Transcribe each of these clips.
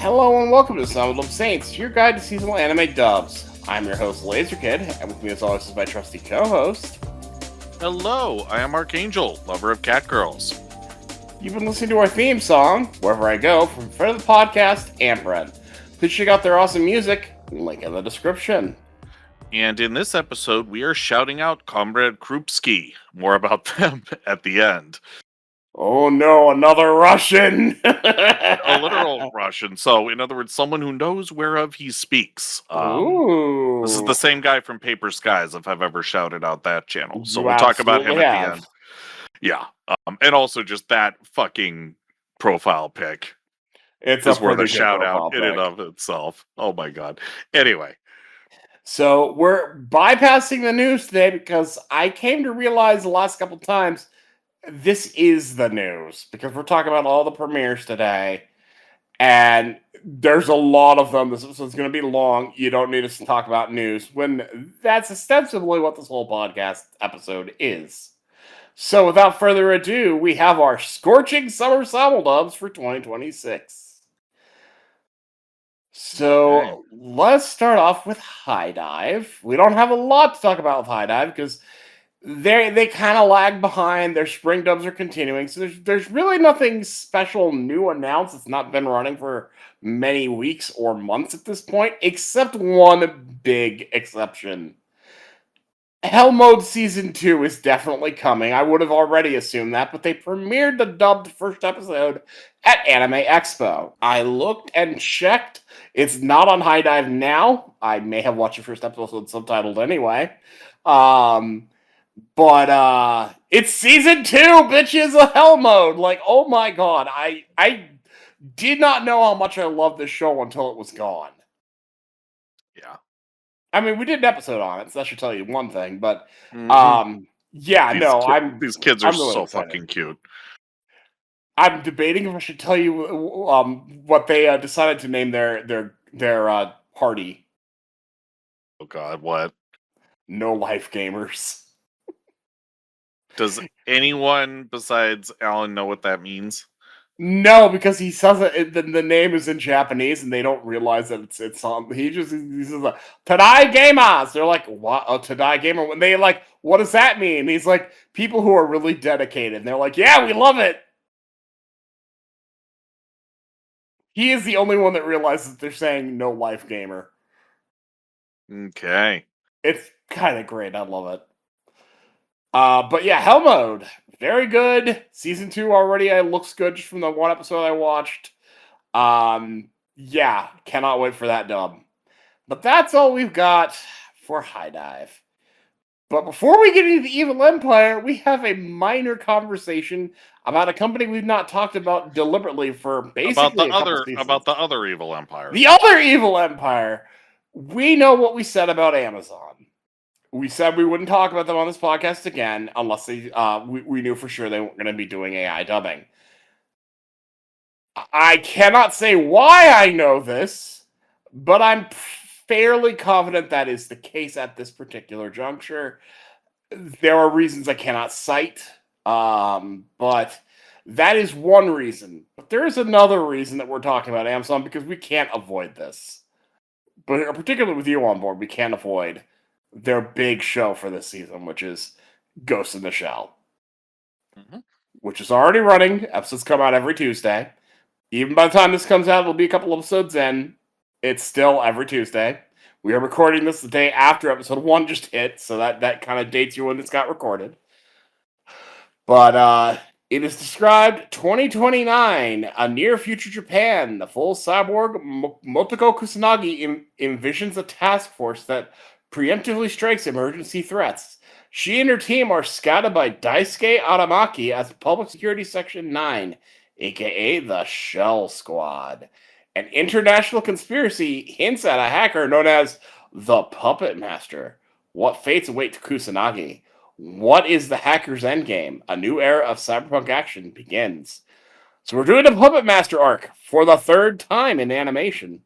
Hello and welcome to Simuldub Saints, your guide to seasonal anime dubs. I'm your host, LaserKid, and with me as always is my trusty co-host. Hello, I am Archangel, lover of cat girls. You've been listening to our theme song, Wherever I Go, from friend of the podcast, Ampred. Please check out their awesome music, link in the description. And in this episode, we are shouting out Comrade Krupski. More about them at the end. Oh no, another Russian! A literal Russian. So, in other words, someone who knows whereof he speaks. Ooh. This is the same guy from Paper Skies, if I've ever shouted out that channel. So You we'll talk about him absolutely at have. the end. Yeah. And also just that fucking profile pic It's is a worth a pretty good shout profile out in and pic. of itself. Oh my god. Anyway. So we're bypassing the news today because I came to realize the last couple times this is the news because we're talking about all the premieres today, and there's a lot of them. This episode's going to be long. You don't need us to talk about news when that's ostensibly what this whole podcast episode is. So without further ado, we have our Scorching Summer Simuldubs for 2026. So let's start off with High Dive. We don't have a lot to talk about with High Dive because they kind of lag behind. Their spring dubs are continuing, so there's really nothing special new announced. It's not been running for many weeks or months at this point, except one big exception. Hell Mode Season 2 is definitely coming. I would have already assumed that, but they premiered the dubbed first episode at Anime Expo. I looked and checked. It's not on High Dive now. I may have watched the first episode subtitled anyway. But it's Season 2, bitches, of Hell Mode. Like, oh my god. I did not know how much I loved this show until it was gone. Yeah. I mean, we did an episode on it, so that should tell you one thing. But yeah, these kids are I'm really so excited. fucking cute. I'm debating if I should tell you what they decided to name their party. Oh god, what? No Life Gamers. Does anyone besides Alan know what that means? No, because he says it. The name is in Japanese, and they don't realize that it's on. He says like Tadai Gamers. They're like, what? Oh, Tadai Gamer. When they like, what does that mean? He's like, people who are really dedicated. And they're like, yeah, we love it. He is the only one that realizes they're saying no Life Gamer. Okay. It's kind of great. I love it. But yeah, Hell Mode. Very good. Season 2 already looks good just from the one episode I watched. Yeah, cannot wait for that dub. But that's all we've got for High Dive. But before we get into the Evil Empire, we have a minor conversation about a company we've not talked about deliberately for basically about the other Evil Empire. The other Evil Empire. We know what we said about Amazon. We said we wouldn't talk about them on this podcast again unless we knew for sure they weren't going to be doing AI dubbing. I cannot say why I know this, but I'm fairly confident that is the case at this particular juncture. There are reasons I cannot cite, but that is one reason. But there is another reason that we're talking about Amazon because we can't avoid this. But particularly with you on board, we can't avoid their big show for this season, which is Ghost in the Shell. Mm-hmm. Which is already running. Episodes come out every Tuesday. Even by the time this comes out, it'll be a couple episodes in. It's still every Tuesday. We are recording this the day after episode 1 just hit, so that kind of dates you when this got recorded. But it is described 2029, a near future Japan. The full cyborg Motoko Kusanagi envisions a task force that preemptively strikes emergency threats. She and her team are scouted by Daisuke Aramaki as Public Security Section 9, aka the Shell Squad. An international conspiracy hints at a hacker known as the Puppet Master. What fates await Kusanagi? What is the hacker's endgame? A new era of cyberpunk action begins. So we're doing the Puppet Master arc for the third time in animation.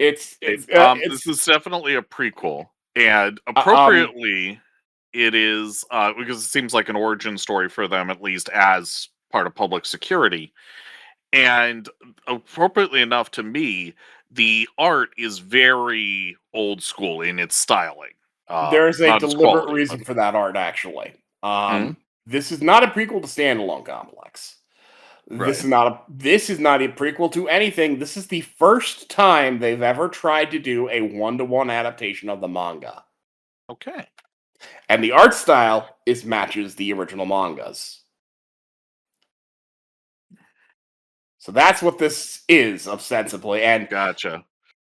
This is definitely a prequel, and appropriately, it is because it seems like an origin story for them, at least as part of public security. And appropriately enough to me, the art is very old school in its styling. There's a Not its deliberate quality, reason but for that art, actually. Hmm? This is not a prequel to Standalone Complex. Right. This is not a prequel to anything. This is the first time they've ever tried to do a one-to-one adaptation of the manga. Okay. And the art style matches the original mangas. So that's what this is, ostensibly. And Gotcha.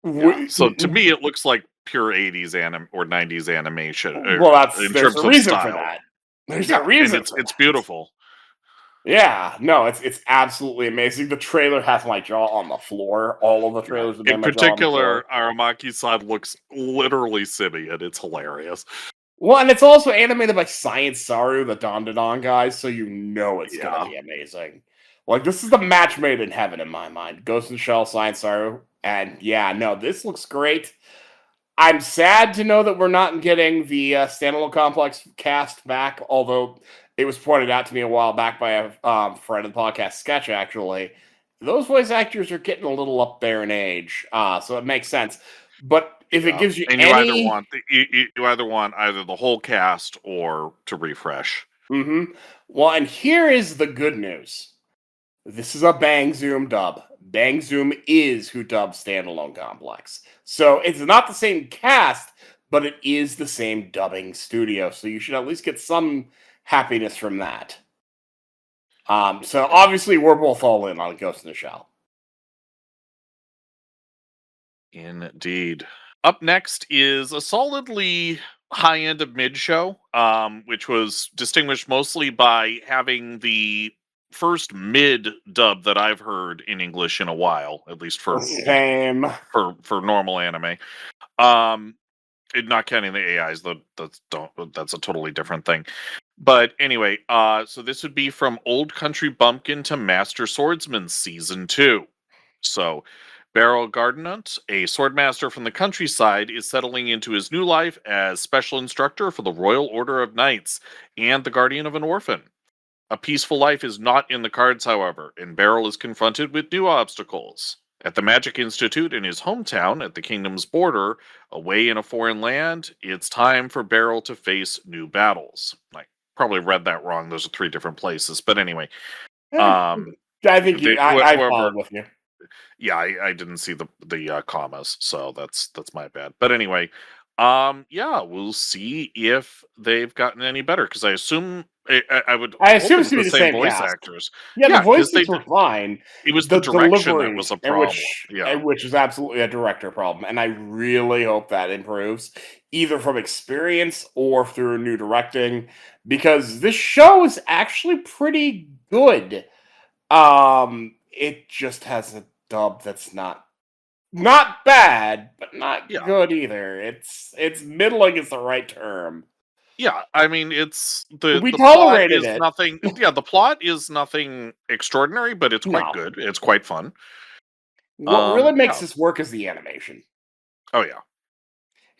Yeah. So to me, it looks like pure 80s or 90s animation in there's terms a of reason for style. that. There's a Yeah, and reason it's for it's that. beautiful. Yeah, no, it's absolutely amazing. The trailer has my jaw on the floor. All of the Yeah. trailers have made In my jaw on the floor. particular, Aramaki-san looks literally simian. It's hilarious. Well, and it's also animated by Science Saru, the Dandadan guys, so you know it's gonna Yeah. be amazing. Like, this is the match made in heaven in my mind. Ghost in the Shell, Science Saru, and yeah, no, this looks great. I'm sad to know that we're not getting the standalone complex cast back, although it was pointed out to me a while back by a friend of the podcast, Sketch, actually. Those voice actors are getting a little up there in age, so it makes sense. But if it Yeah. gives you And you either any... want either the whole cast or to refresh. Well, and here is the good news. This is a Bang Zoom dub. Bang Zoom is who dubs Standalone Complex. So it's not the same cast, but it is the same dubbing studio. So you should at least get some happiness from that. So obviously we're both all in on Ghost in the Shell. Indeed. Up next is a solidly high end of mid show, which was distinguished mostly by having the first mid dub that I've heard in English in a while, at least for Same. for normal anime. Um, not counting the AIs, that's a totally different thing. But anyway, so this would be from Old Country Bumpkin to Master Swordsman Season 2. So, Beryl Gardinant, a swordmaster from the countryside, is settling into his new life as special instructor for the Royal Order of Knights and the guardian of an orphan. A peaceful life is not in the cards, however, and Beryl is confronted with new obstacles. At the Magic Institute in his hometown at the kingdom's border, away in a foreign land, it's time for Beryl to face new battles. I probably read that wrong. Those are 3 different places. But anyway, I think I whoever, follow with you. yeah, I didn't see the commas, so that's my bad. But anyway, yeah, we'll see if they've gotten any better because I assume I would I hope assume it's it's going the to be the same same voice cast. actors. Yeah, the Yeah, because voices were fine. it was the The direction that delivery, was a and problem. Yeah. which is absolutely a director problem, and I really hope that improves, either from experience or through new directing, because this show is actually pretty good. It just has a dub that's not bad, but not Yeah. good either. It's middling is the right term. Yeah, I mean, it's We the plot tolerated is it. nothing. Yeah, the plot is nothing extraordinary, but it's quite No. good. It's quite fun. What really makes Yeah. this work is the animation. Oh yeah,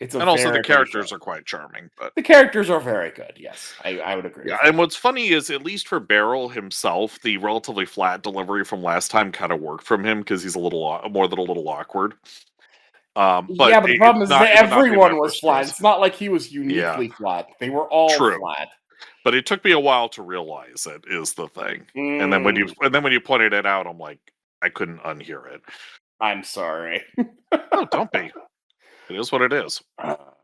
It's a and also the very pretty characters show. are quite charming. But The characters are very good. Yes, I would agree yeah, with and that. what's funny is at least for Beryl himself, the relatively flat delivery from last time kind of worked from him because he's a little more than a little awkward. But Yeah, but the problem is that it would not be my everyone was first flat. choice. It's not like he was Yeah, uniquely flat. They were all true. flat. But it took me a while to realize it is the thing. And then Mm, when you pointed it out, I'm like, I couldn't unhear it. I'm sorry. Oh, don't be. It is what it is. Oh,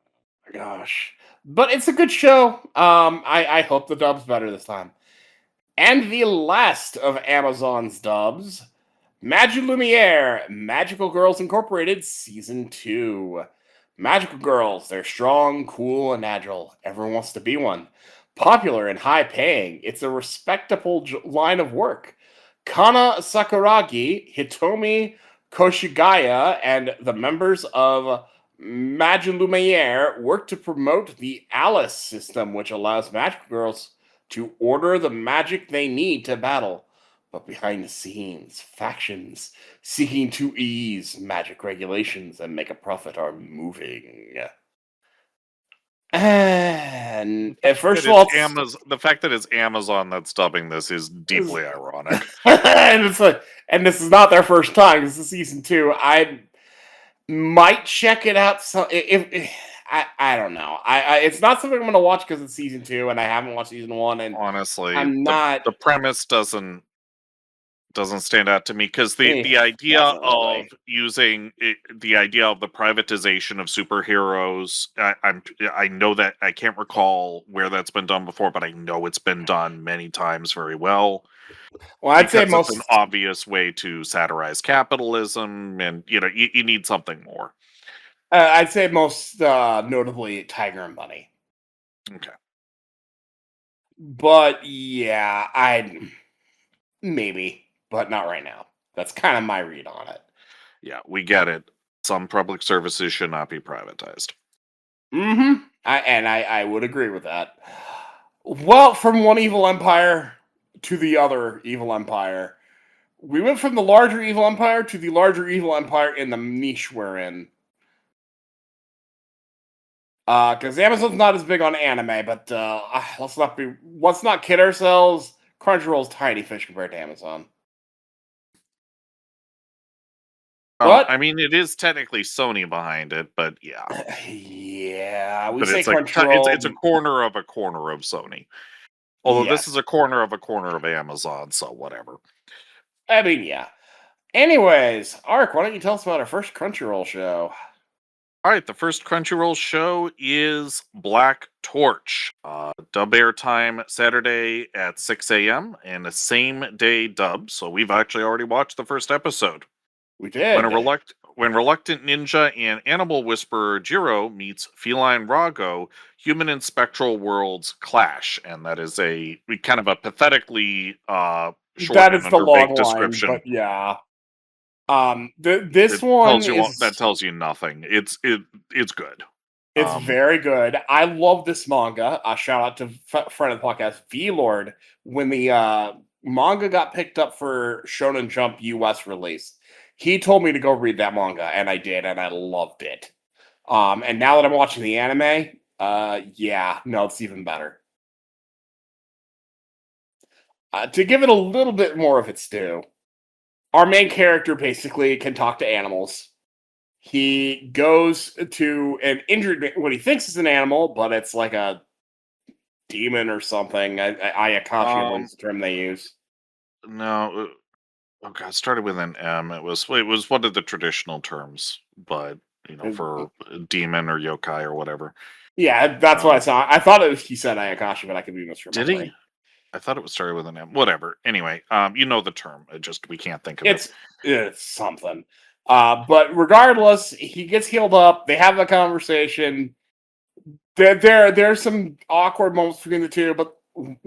my gosh. But it's a good show. I hope the dub's better this time. And the last of Amazon's dubs, Magilumiere, Magical Girls Incorporated Season 2. Magical girls, they're strong, cool, and agile. Everyone wants to be one. Popular and high paying, it's a respectable line of work. Kana Sakuragi, Hitomi Koshigaya, and the members of Magilumiere work to promote the Alice system, which allows magical girls to order the magic they need to battle. But behind the scenes, factions seeking to ease magic regulations and make a profit are moving. And first That of all, it's the fact that it's Amazon that's dubbing this is deeply ironic. and it's like, and this is not their first time. This is season 2. I might check it out. So if I don't know. It's not something I'm going to watch because it's season 2, and I haven't watched season 1, and Honestly, I'm not. the premise doesn't stand out to me because the idea doesn't of really. using the idea of the privatization of superheroes, I know that I can't recall where that's been done before, but I know it's been done many times very well. Well, I'd say Because it's an obvious way to satirize capitalism, and you need something more. I'd say most notably Tiger and Bunny. Okay. But yeah, maybe, but not right now. That's kind of my read on it. Yeah, we get it. Some public services should not be privatized. Mm-hmm. I would agree with that. Well, from one evil empire to the other evil empire, we went from the larger evil empire to the larger evil empire in the niche we're in. Because Amazon's not as big on anime, but let's not kid ourselves. Crunchyroll's tiny fish compared to Amazon. What? I mean, it is technically Sony behind it, but yeah. Yeah, we But say it's like Crunchyroll. it's a corner of Sony. Although Yes. this is a corner of Amazon, so whatever. I mean, yeah. Anyways, Ark, why don't you tell us about our first Crunchyroll show? All right, the first Crunchyroll show is Black Torch. Dub air time Saturday at 6 a.m. and a same day dub. So we've actually already watched the first episode. We did. When reluctant ninja and animal whisperer Jiro meets feline Rago, human and spectral worlds clash, and that is a kind of a pathetically short that and is the long underbaked description. line, but yeah. This one that tells you nothing. It's good. It's very good. I love this manga. Shout out to friend of the podcast, V-Lord. When the manga got picked up for Shonen Jump US release, he told me to go read that manga, and I did, and I loved it. And now that I'm watching the anime, it's even better. To give it a little bit more of its due, our main character basically can talk to animals. He goes to an injured, what he thinks is an animal, but it's like a demon or something. Ayakashi is the term they use. No, oh god, it started with an M. It was one of the traditional terms, but for demon or yokai or whatever. Yeah, that's what I saw. I thought he said Ayakashi, but I could be misremembering. Did he? I thought it was started with an M. Whatever. Anyway, you know the term. We can't think of it. It's something. But regardless, he gets healed up. They have a conversation. There's some awkward moments between the two, but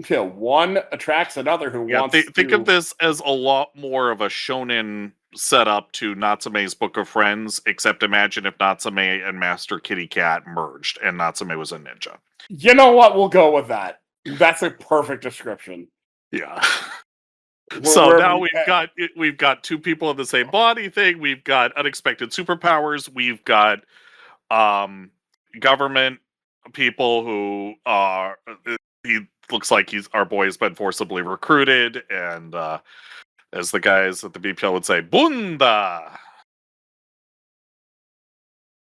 one attracts another who wants to... Think of this as a lot more of a shonen setup to Natsume's Book of Friends, except imagine if Natsume and Master Kitty Cat merged and Natsume was a ninja. You know what? We'll go with that. That's a perfect description. Yeah. So now we've got two people in the same body thing. We've got unexpected superpowers. We've got government people who are. He looks like our boy has been forcibly recruited, and as the guys at the BPL would say, "Bunda."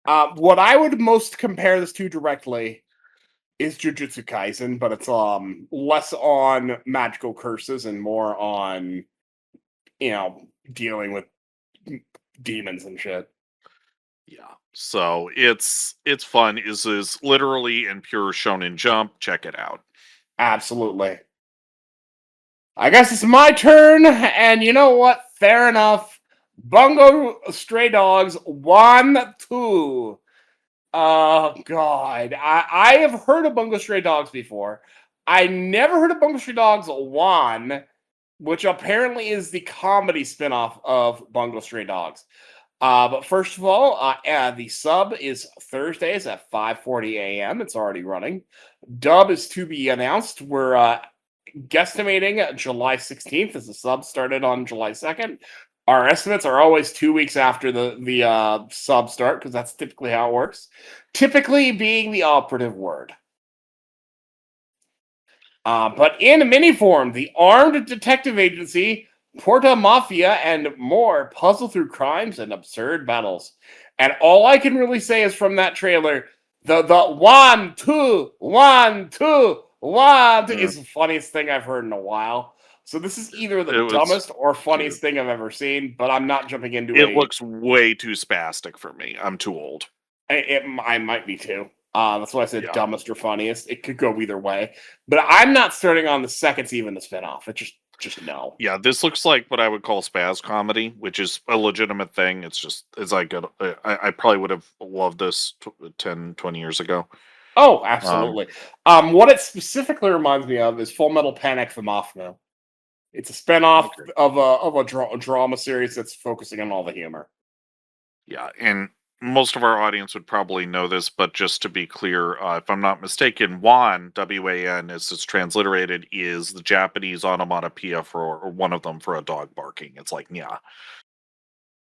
What I would most compare this to directly is Jujutsu Kaisen, but it's less on magical curses and more on dealing with demons and shit. Yeah. So it's fun. Is literally in pure Shonen Jump. Check it out. Absolutely. I guess it's my turn, and you know what? Fair enough. Bungo Stray Dogs 1, 2. Oh, God. I have heard of Bungo Stray Dogs before. I never heard of Bungo Stray Dogs 1, which apparently is the comedy spinoff of Bungo Stray Dogs. But first of all, the sub is Thursdays at 5:40 a.m. It's already running. Dub is to be announced. We're guesstimating July 16th as the sub started on July 2nd. Our estimates are always 2 weeks after the sub start, because that's typically how it works. Typically being the operative word. But in mini form, the armed detective agency, Porta Mafia, and more puzzle through crimes and absurd battles. And all I can really say is from that trailer, the 1, 2, 1, 2, 1 is the funniest thing I've heard in a while. So this is either the dumbest or funniest thing I've ever seen, but I'm not jumping into it. It looks way too spastic for me. I'm too old. I might be too. That's why I said dumbest or funniest. It could go either way. But I'm not starting on the second even the spinoff. It just no. Yeah, this looks like what I would call spaz comedy, which is a legitimate thing. It's like I probably would have loved this 10, 20 years ago. Oh, absolutely. What it specifically reminds me of is Full Metal Panic: The Mothman. It's a spinoff of a drama series that's focusing on all the humor. Yeah, and most of our audience would probably know this, but just to be clear, if I'm not mistaken, Wan, W-A-N, as it's transliterated, is the Japanese onomatopoeia or one of them for a dog barking. It's like, yeah,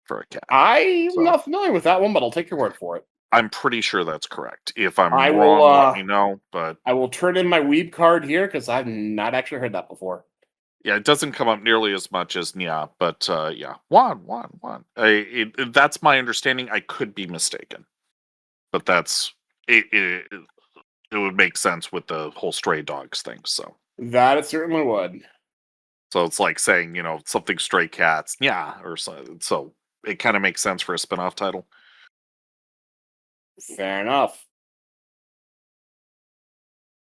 for a cat. I'm not familiar with that one, but I'll take your word for it. I'm pretty sure that's correct. If I'm wrong, let me know. But I will turn in my Weeb card here, because I've not actually heard that before. Yeah, it doesn't come up nearly as much as Nya, but yeah, Wan. That's my understanding. I could be mistaken, but that's it. It would make sense with the whole stray dogs thing. So that it certainly would. So it's like saying, something stray cats, yeah, or so. So it kind of makes sense for a spinoff title. Fair enough.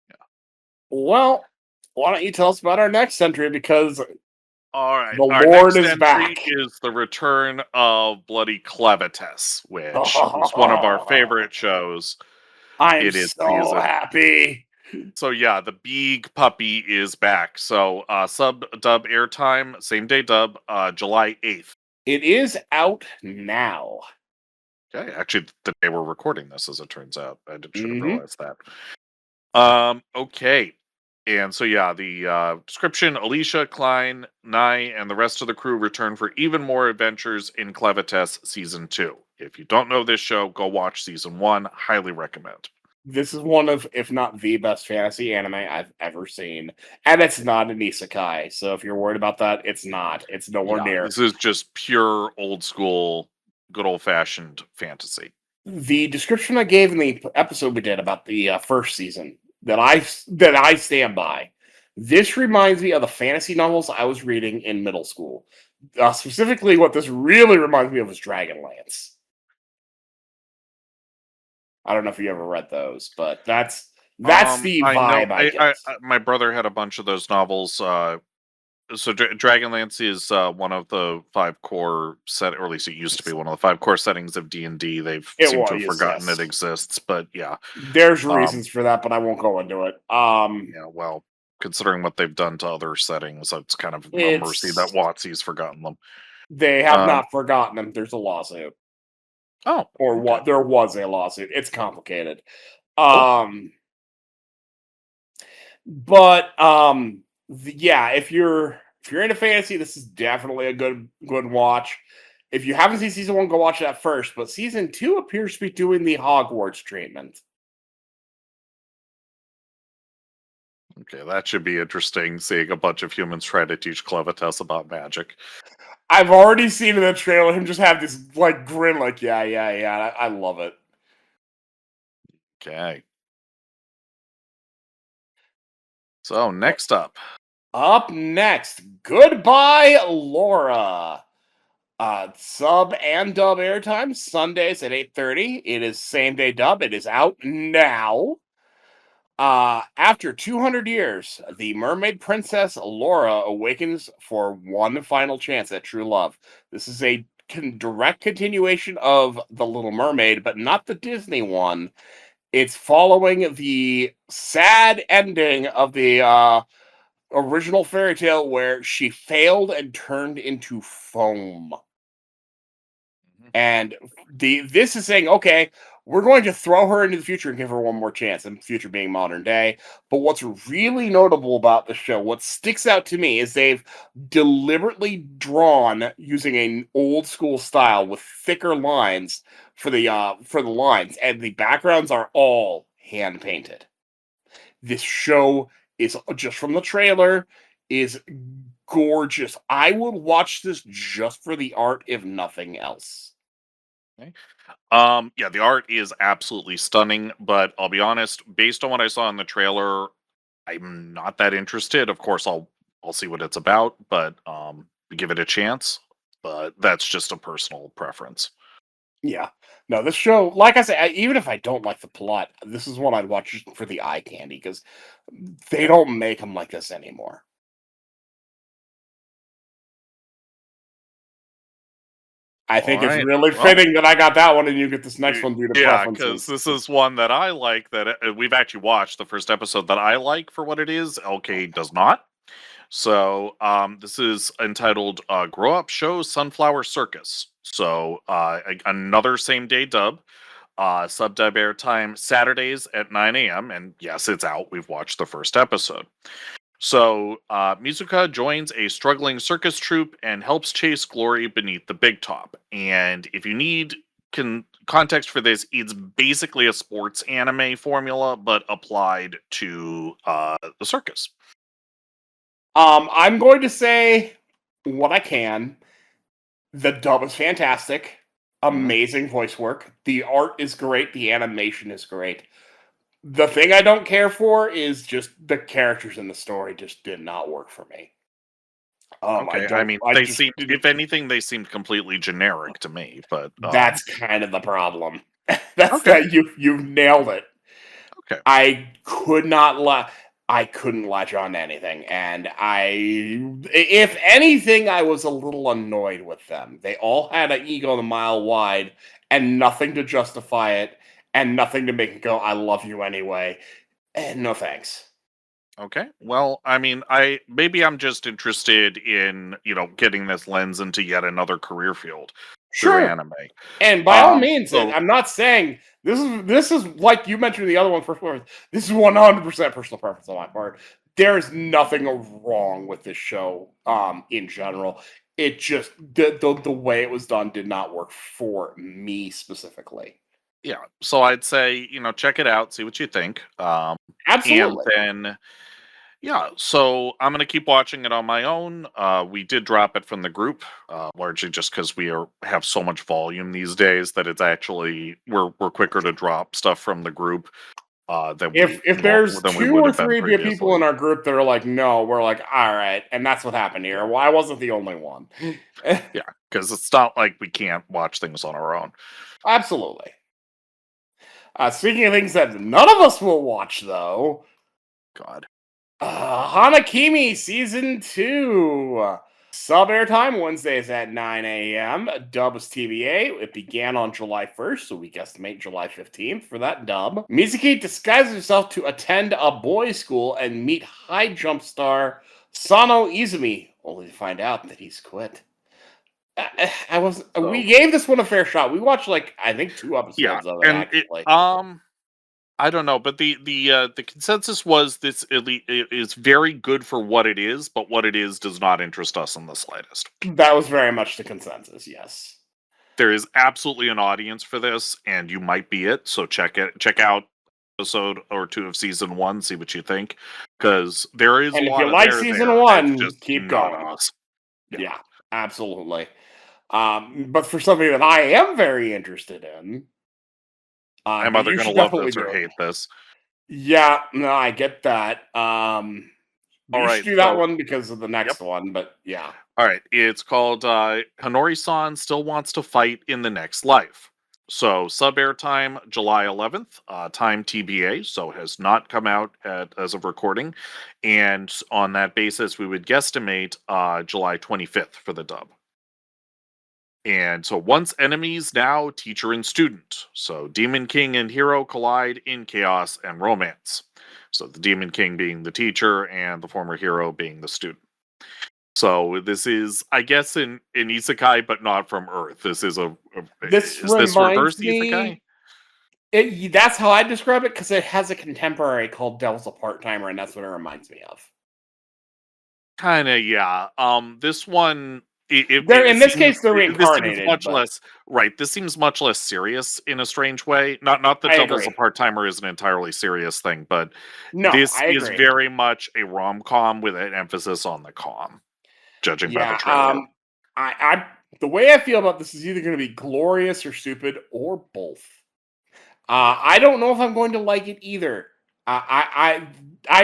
Yeah. Well, why don't you tell us about our next entry? Because all right, the our Lord next is back. Is the return of bloody Clevatess, which is one of our favorite shows. I'm so happy. So yeah, the big puppy is back. So sub dub airtime, same day dub, July 8th. It is out now. Okay, actually the day we're recording this, as it turns out. I should have realized that. Okay. And so yeah, the description: Alicia, Klein, Nye, and the rest of the crew return for even more adventures in Clevatess Season 2. If you don't know this show, go watch Season 1. Highly recommend. This is one of, if not the best fantasy anime I've ever seen. And it's not an isekai. So if you're worried about that, it's not. It's nowhere near. This is just pure old school, good old fashioned fantasy. The description I gave in the episode we did about the first season that I stand by. This reminds me of the fantasy novels I was reading in middle school. Specifically, what this really reminds me of is Dragonlance. I don't know if you ever read those, but that's the vibe I get. My brother had a bunch of those novels. So Dragonlance is one of the 5 core set, or at least it used to be one of the 5 core settings of D&D. They've seemed to have forgotten it exists, but yeah, there's reasons for that, but I won't go into it. Yeah, well, considering what they've done to other settings, it's kind of a mercy that WotC's forgotten them. They have not forgotten them. There's a lawsuit. Oh, or okay. What? There was a lawsuit. It's complicated. But yeah, if you're into fantasy, this is definitely a good watch. If you haven't seen season 1, go watch that first. But season 2 appears to be doing the Hogwarts treatment. Okay, that should be interesting, seeing a bunch of humans try to teach Clevatess about magic. I've already seen in the trailer him just have this grin, yeah. I love it. Okay. So next up. Up next, Goodbye Lara. Sub and dub airtime Sundays at 8:30. It is same day dub. It is out now. After 200 years, the mermaid princess Lara awakens for one final chance at true love. This is a direct continuation of The Little Mermaid, but not the Disney one. It's following the sad ending of the original fairy tale where she failed and turned into foam. And this is saying, okay, we're going to throw her into the future and give her one more chance, and future being modern day. But what's really notable about the show, what sticks out to me, is they've deliberately drawn using an old school style with thicker lines for the lines, and the backgrounds are all hand painted. This show is, just from the trailer, is gorgeous. I would watch this just for the art, if nothing else. Okay. Yeah, the art is absolutely stunning, but I'll be honest, based on what I saw in the trailer, I'm not that interested. Of course, I'll see what it's about, but give it a chance. But that's just a personal preference. Yeah. No, this show, like I said, even if I don't like the plot, this is one I'd watch just for the eye candy, because they don't make them like this anymore. I think it's Alright, really well, fitting that I got that one and you get this next one due to yeah, because preferences. this is one that I like that we've actually watched the first episode that I like for what it is. LK does not. So this is entitled "Grow Up Show Sunflower Circus." So another same day dub. Sub-dub airtime Saturdays at 9 a.m. And yes, it's out. We've watched the first episode. So Mizuka joins a struggling circus troupe and helps chase glory beneath the big top. And if you need context for this, it's basically a sports anime formula, but applied to the circus. I'm going to say what I can. The dub is fantastic. Amazing voice work. The art is great. The animation is great. The thing I don't care for is just the characters in the story just did not work for me. Okay, I mean, they seemed, if anything, they seemed completely generic to me, but that's kind of the problem. That's okay. that you've nailed it. Okay. I couldn't latch on to anything, and if anything, I was a little annoyed with them. They all had an ego a mile wide, and nothing to justify it, and nothing to make it go, "I love you anyway." And no thanks. Okay. Well, I mean, maybe I'm just interested in, getting this lens into yet another career field through Sure. anime. And by all means, So I'm not saying this is like you mentioned the other one first. This is 100% personal preference on my part. There is nothing wrong with this show in general. It just the way it was done did not work for me specifically. yeah, so I'd say, check it out, see what you think. And Absolutely. then yeah, so I'm gonna keep watching it on my own. We did drop it from the group, largely just because have so much volume these days that it's actually we're quicker to drop stuff from the group than If there's than we two would or have been three people previously. in our group that are like, no, we're like, all right, and that's what happened here. Yeah, Well, I wasn't the only one. yeah, because it's not like we can't watch things on our own. Absolutely. Speaking of things that none of us will watch, though, God. Hana Kimi Season 2. Sub airtime Wednesdays at 9 a.m. Dubs TBA. It began on July 1st, so we guesstimate July 15th for that dub. Mizuki disguises herself to attend a boys' school and meet high jump star Sano Izumi, only to find out that he's quit. We gave this one a fair shot. We watched I think 2 Yeah, episodes of it and actually. I don't know, but the consensus was this is very good for what it is, but what it is does not interest us in the slightest. That was very much the consensus, yes. There is absolutely an audience for this, and you might be it. So check out episode or 2 of season 1, see what you think, because there is And a if lot you of like there. season It's 1, just keep not going. us. Yeah, absolutely. But for something that I am very interested in, I'm but either you going to should love definitely this or do it. hate this. Yeah, no, I get that. All You should right, do that so one because of the yep. next one, but yeah. All right, it's called Hanori-san Still Wants to Fight in the Next Life. So sub airtime July 11th, time TBA, so has not come out as of recording, and on that basis, we would guesstimate July 25th for the dub. And so once enemies, now teacher and student. So Demon King and hero collide in chaos and romance. So the Demon King being the teacher and the former hero being the student. So this is, I guess, an isekai, but not from Earth. This is This is this reverse reminds isekai? me That's how I describe it, because it has a contemporary called Devil's a Part-Timer, and that's what it reminds me of. Kinda, yeah. This one, In this case, they're this seems reincarnated, much but less right. This seems much less serious in a strange way. Not that I Devil's a agree. Part-Timer is an entirely serious thing, but No, this I is agree. very much a rom-com with an emphasis on the com, judging by the Yeah, trailer. I the way I feel about this is either going to be glorious or stupid or both. I don't know if I'm going to like it either. I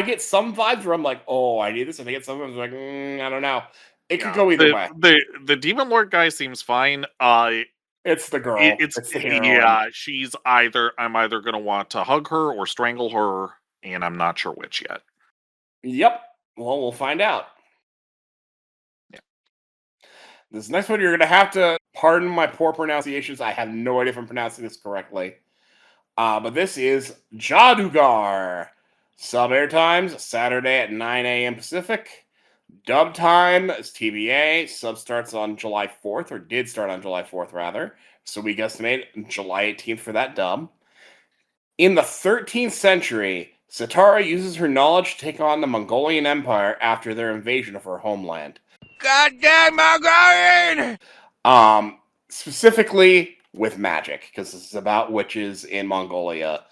get some vibes where I'm like, oh, I need this, and I get some vibes like, I don't know. It could Yeah, go either way. the Demon Lord guy seems fine. It's the girl. It's the heroine. Yeah, I'm either gonna want to hug her or strangle her, and I'm not sure which yet. Yep. Well, we'll find out. Yeah. This next one, you're going to have to pardon my poor pronunciations. I have no idea if I'm pronouncing this correctly. But this is Jaadugar. Sub air times Saturday at 9 a.m. Pacific. Dub time is TBA. Sub starts on July 4th, or did start on July 4th, rather. So we guesstimate July 18th for that dub. In the 13th century, Satara uses her knowledge to take on the Mongolian Empire after their invasion of her homeland. Goddamn Mongolian! Specifically with magic, because this is about witches in Mongolia.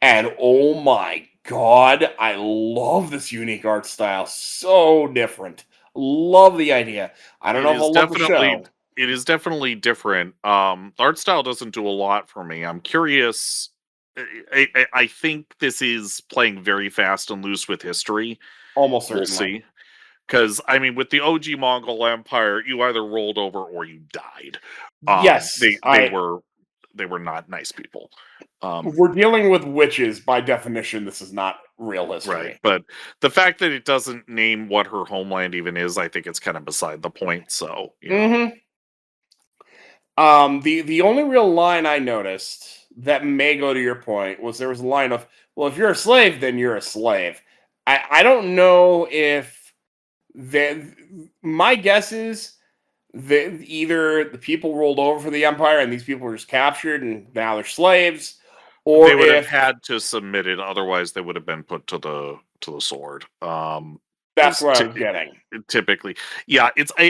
And oh my god, I love this unique art style. So different. Love the idea. I don't know if I'll love the show. It is definitely different. The art style doesn't do a lot for me. I'm curious. I think this is playing very fast and loose with history. Almost We'll certainly. see. Because I mean, with the OG Mongol Empire, you either rolled over or you died. Yes, They were not nice people. We're dealing with witches. By definition, this is not real Right, history. but the fact that it doesn't name what her homeland even is, I think it's kind of beside the point. So, you know. The only real line I noticed that may go to your point was there was a line of, well, if you're a slave, then you're a slave. I don't know if my guess is that either the people rolled over for the empire and these people were just captured and now they're slaves, or They would have if had to submit it, otherwise they would have been put to the sword. that's Is what I'm getting. typically, yeah.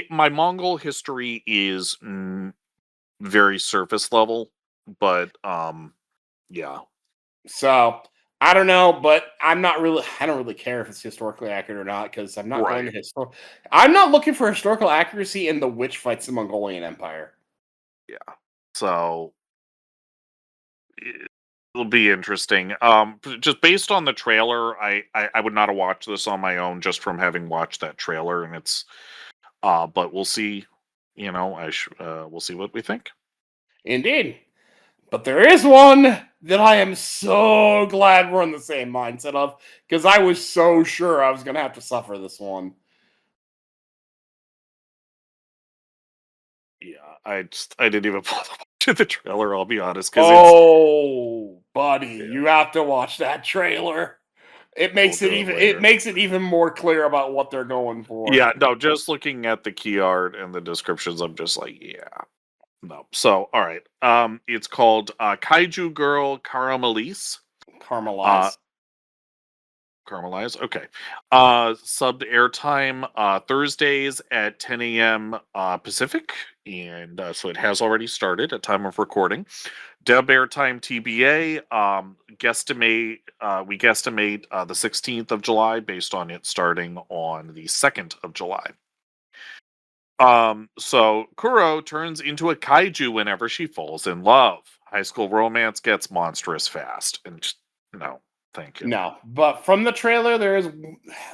My Mongol history is very surface level, but yeah. So I don't know, but I don't really care if it's historically accurate or not, because I'm not going Right. to I'm not looking for historical accuracy in the witch fights the Mongolian Empire. Yeah. So it'll be interesting. Just based on the trailer, I would not have watched this on my own just from having watched that trailer, and it's but we'll see. You know, we'll see what we think. Indeed. But there is one that I am so glad we're in the same mindset of, because I was so sure I was going to have to suffer this one. Yeah, I didn't even bother watching the trailer. I'll be honest, Oh, buddy, Yeah. you have to watch that trailer. It makes We'll it do it even later. it makes it even more clear about what they're going for. Yeah, no, just looking at the key art and the descriptions, I'm just like, yeah, no. So, all right, it's called Kaiju Girl Caramelise. Caramelize. Caramelize. Okay. Subbed airtime Thursdays at 10 a.m. Pacific, and so it has already started at time of recording. Dub airtime TBA. We guesstimate the 16th of July based on it starting on the 2nd of July. So Kuro turns into a kaiju whenever she falls in love. High school romance gets monstrous fast, and no. Thank you. No, but from the trailer, there is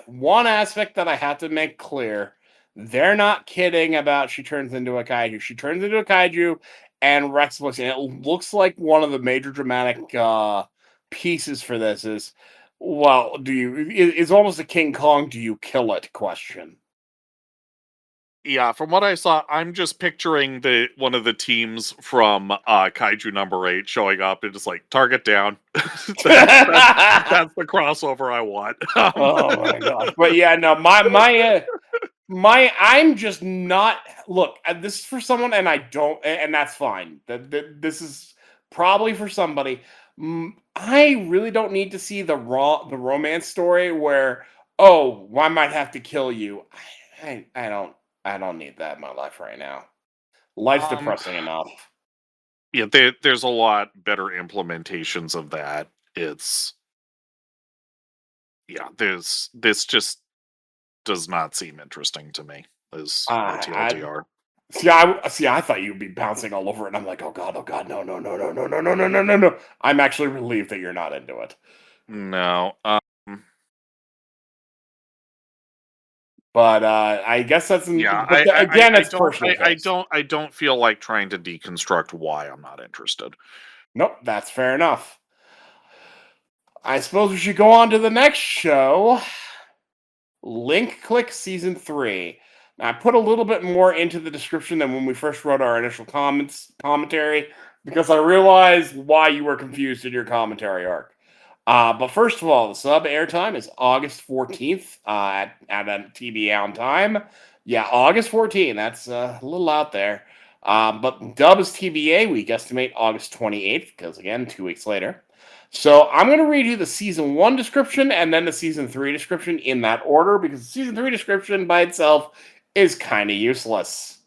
one aspect that I have to make clear. They're not kidding about she turns into a kaiju. She turns into a kaiju and Rex looks, and it looks like one of the major dramatic pieces for this is, well, it's almost a King Kong, do you kill it question. Yeah, from what I saw, I'm just picturing one of the teams from Kaiju number 8 showing up and just like target down. that's the crossover I want. Oh my gosh. But yeah, no, I'm just not. Look, this is for someone, and I don't, and that's fine. This is probably for somebody. I really don't need to see the romance story where, oh, I might have to kill you. I don't need that in my life right now. Life's Um, depressing enough. yeah, there's a lot better implementations of that. It's this just does not seem interesting to me. Is my I TLDR. see. I thought you'd be bouncing all over it, and I'm like, oh god, no, no, no, no, no, no, no, no, no, no, no. I'm actually relieved that you're not into it. No. But I guess that's Yeah, again, it's personal taste. I don't feel like trying to deconstruct why I'm not interested. Nope, that's fair enough. I suppose we should go on to the next show. Link Click Season 3. Now, I put a little bit more into the description than when we first wrote our initial commentary because I realized why you were confused in your commentary arc. But first of all, the sub airtime is August 14th at a TBA on time. Yeah, August 14th. That's a little out there. But dub is TBA. We estimate August 28th because, again, 2 weeks later. So I'm going to read you the season 1 description and then the season 3 description in that order because the season 3 description by itself is kind of useless.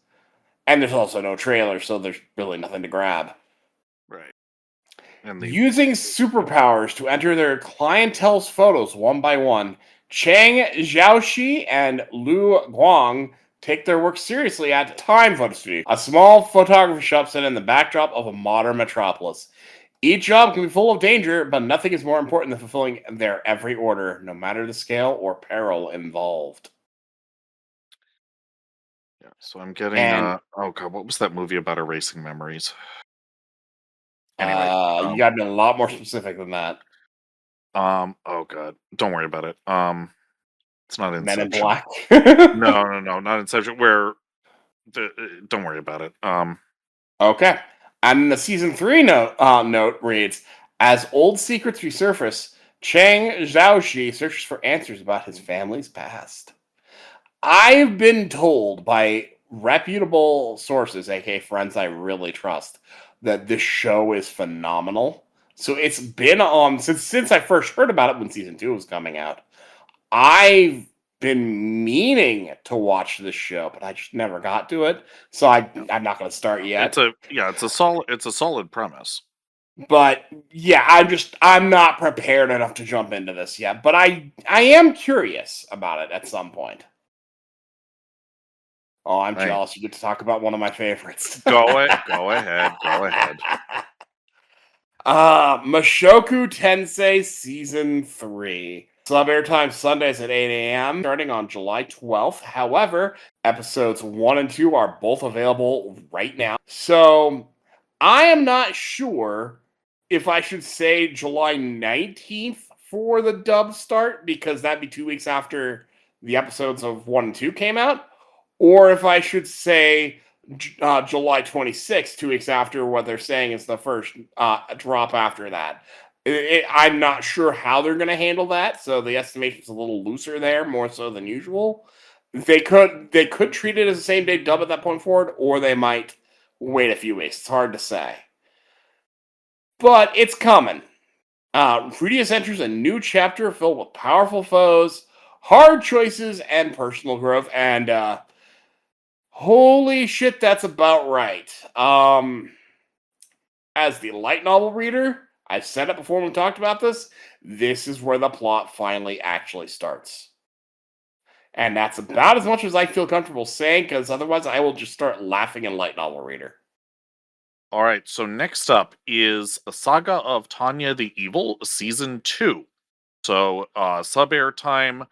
And there's also no trailer, so there's really nothing to grab. Right. And Using superpowers to enter their clientele's photos one by one, Chang Xiaoxi and Lu Guang take their work seriously at Time Photo Studio, a small photography shop set in the backdrop of a modern metropolis. Each job can be full of danger, but nothing is more important than fulfilling their every order, no matter the scale or peril involved. yeah, so I'm getting And oh god, what was that movie about erasing memories? Anyway, you got to be a lot more specific than that. oh god, don't worry about it. It's not Men in Inception. Black. No, not Inception. Where don't worry about it. Okay. And the season 3 note reads, as old secrets resurface, Chang Xiaoxi searches for answers about his family's past. I've been told by reputable sources, aka friends I really trust, that this show is phenomenal. So it's been on since I first heard about it when season 2 was coming out. I've been meaning to watch this show, but I just never got to it. So I'm not going to start yet. It's a solid premise. But yeah, I'm not prepared enough to jump into this yet. But I am curious about it at some point. Oh, I'm Right. jealous. You get to talk about one of my favorites. Go ahead. Mushoku Tensei Season 3. Sub airtime Sundays at 8 a.m. starting on July 12th. However, episodes 1 and 2 are both available right now. So I am not sure if I should say July 19th for the dub start, because that'd be 2 weeks after the episodes of 1 and 2 came out, or if I should say July 26th, 2 weeks after what they're saying is the first drop after that. I'm not sure how they're going to handle that, so the estimation's a little looser there, more so than usual. They could treat it as a same day dub at that point forward, or they might wait a few weeks. It's hard to say, but it's coming. Rudius enters a new chapter filled with powerful foes, hard choices, and personal growth. And holy shit, that's about right. As the light novel reader, I've said it before when we talked about this. This is where the plot finally actually starts. And that's about as much as I feel comfortable saying, because otherwise I will just start laughing in light novel reader. All right, so next up is a Saga of Tanya the Evil, Season 2. So sub air time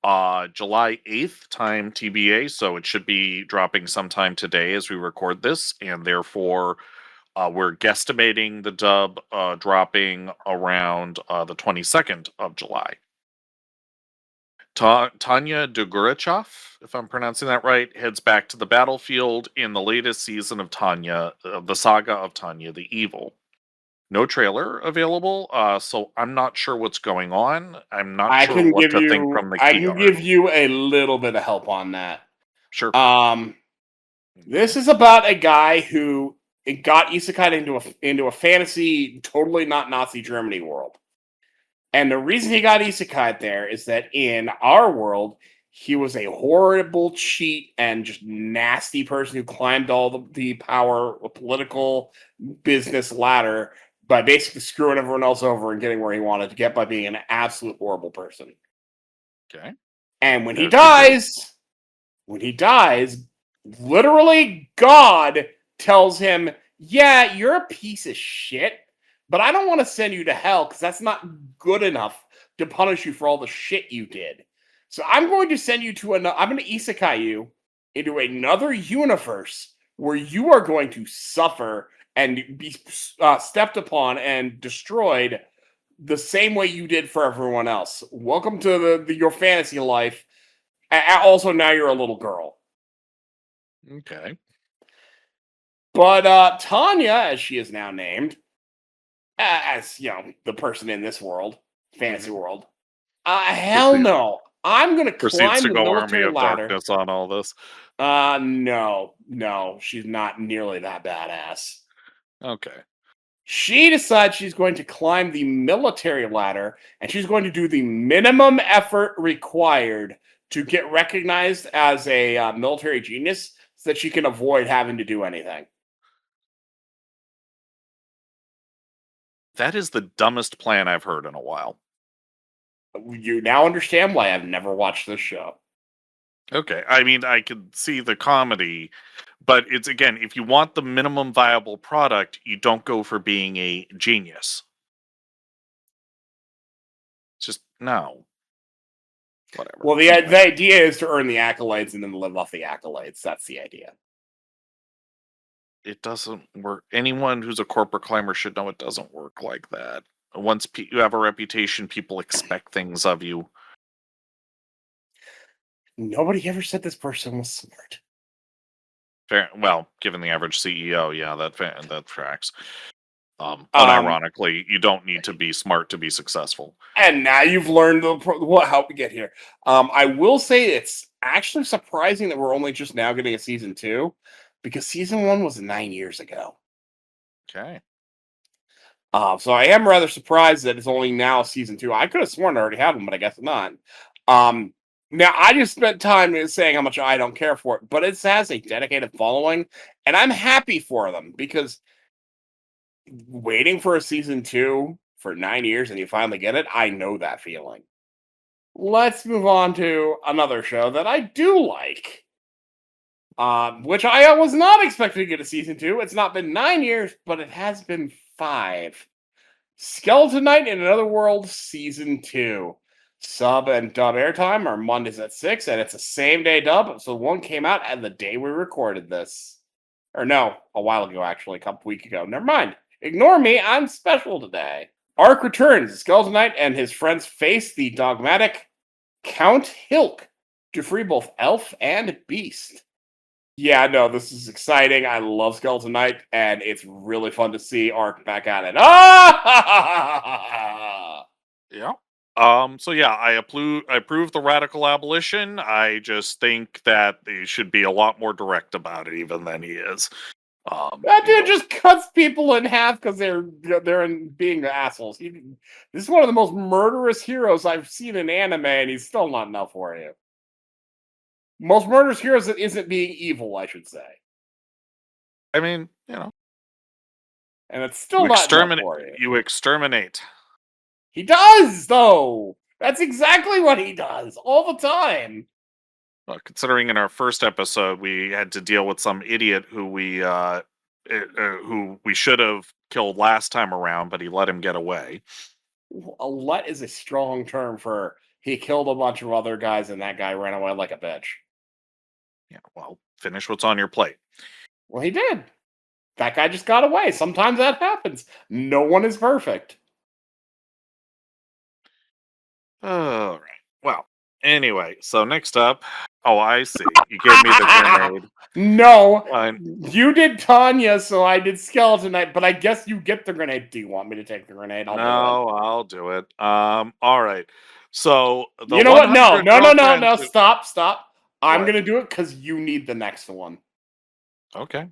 July 8th, time TBA, so it should be dropping sometime today as we record this, and therefore we're guesstimating the dub dropping around the 22nd of July. Tanya Dugurachev, if I'm pronouncing that right, heads back to the battlefield in the latest season of Tanya, the Saga of Tanya the Evil. No trailer available, so I'm not sure what's going on. I'm not sure what to think from the I key can art. give you a little bit of help on that. Sure. This is about a guy who it got isekai into a fantasy, totally not Nazi Germany world. And the reason he got isekai there is that in our world, he was a horrible cheat and just nasty person who climbed all the power, political, business ladder by basically screwing everyone else over and getting where he wanted to get by being an absolute horrible person. Okay. And when he dies, literally God tells him, yeah, you're a piece of shit, but I don't want to send you to hell because that's not good enough to punish you for all the shit you did. So I'm going to send you to I'm going to isekai you into another universe where you are going to suffer and be stepped upon and destroyed the same way you did for everyone else. Welcome to your fantasy life. Also, now you're a little girl. Okay. But Tanya, as she is now named, as you know, the person in this world, fantasy world, hell no. I'm gonna Proceeds climb to the go military Army of ladder. Darkness on all this. No, she's not nearly that badass. Okay. She decides she's going to climb the military ladder, and she's going to do the minimum effort required to get recognized as a military genius so that she can avoid having to do anything. That is the dumbest plan I've heard in a while. You now understand why I've never watched this show. Okay. I mean, I could see the comedy, but it's, again, if you want the minimum viable product, you don't go for being a genius. Just, no. Whatever. Well, the idea is to earn the accolades and then live off the accolades. That's the idea. It doesn't work. Anyone who's a corporate climber should know it doesn't work like that. Once you have a reputation, people expect things of you. Nobody ever said this person was smart. Fair, well, given the average CEO, yeah, that tracks. Unironically, you don't need to be smart to be successful. And now you've learned how we get here. I will say it's actually surprising that we're only just now getting a season 2, because season 1 was 9 years ago. Okay. So I am rather surprised that it's only now season 2. I could have sworn I already had one, but I guess not. Now I just spent time saying how much I don't care for it, but it has a dedicated following, and I'm happy for them, because waiting for a season 2 for 9 years and you finally get it, I know that feeling. Let's move on to another show that I do like, which I was not expecting to get a season 2. It's not been 9 years, but it has been 5. Skeleton Knight in Another World Season 2. Sub and dub airtime are Mondays at 6, and it's a same-day dub, so one came out at the day we recorded this. Or no, a while ago, actually, a couple weeks ago. Never mind. Ignore me, I'm special today. Arc returns. Skeleton Knight and his friends face the dogmatic Count Hilk to free both elf and beast. Yeah, no, this is exciting. I love Skeleton Knight, and it's really fun to see Arc back at it. Ah! Yeah. So yeah, I approve the radical abolition. I just think that they should be a lot more direct about it, even than he is. That dude just cuts people in half because they're being assholes. This is one of the most murderous heroes I've seen in anime, and he's still not enough for you. Most murderous heroes that isn't being evil, I should say. I mean, and it's still not enough for you. You exterminate. He does, though. That's exactly what he does all the time. Well, considering in our first episode we had to deal with some idiot who we should have killed last time around, but he let him get away. Let is a strong term for he killed a bunch of other guys and that guy ran away like a bitch. Yeah, well, finish what's on your plate. Well, he did. That guy just got away. Sometimes that happens. No one is perfect. All right. Well, anyway, so next up. Oh, I see. You gave me the grenade. No, you did Tanya, so I did Skeleton Knight, but I guess you get the grenade. Do you want me to take the grenade? I'll do it. All right. So you know what? No. Stop. I'm gonna do it because you need the next one. Okay.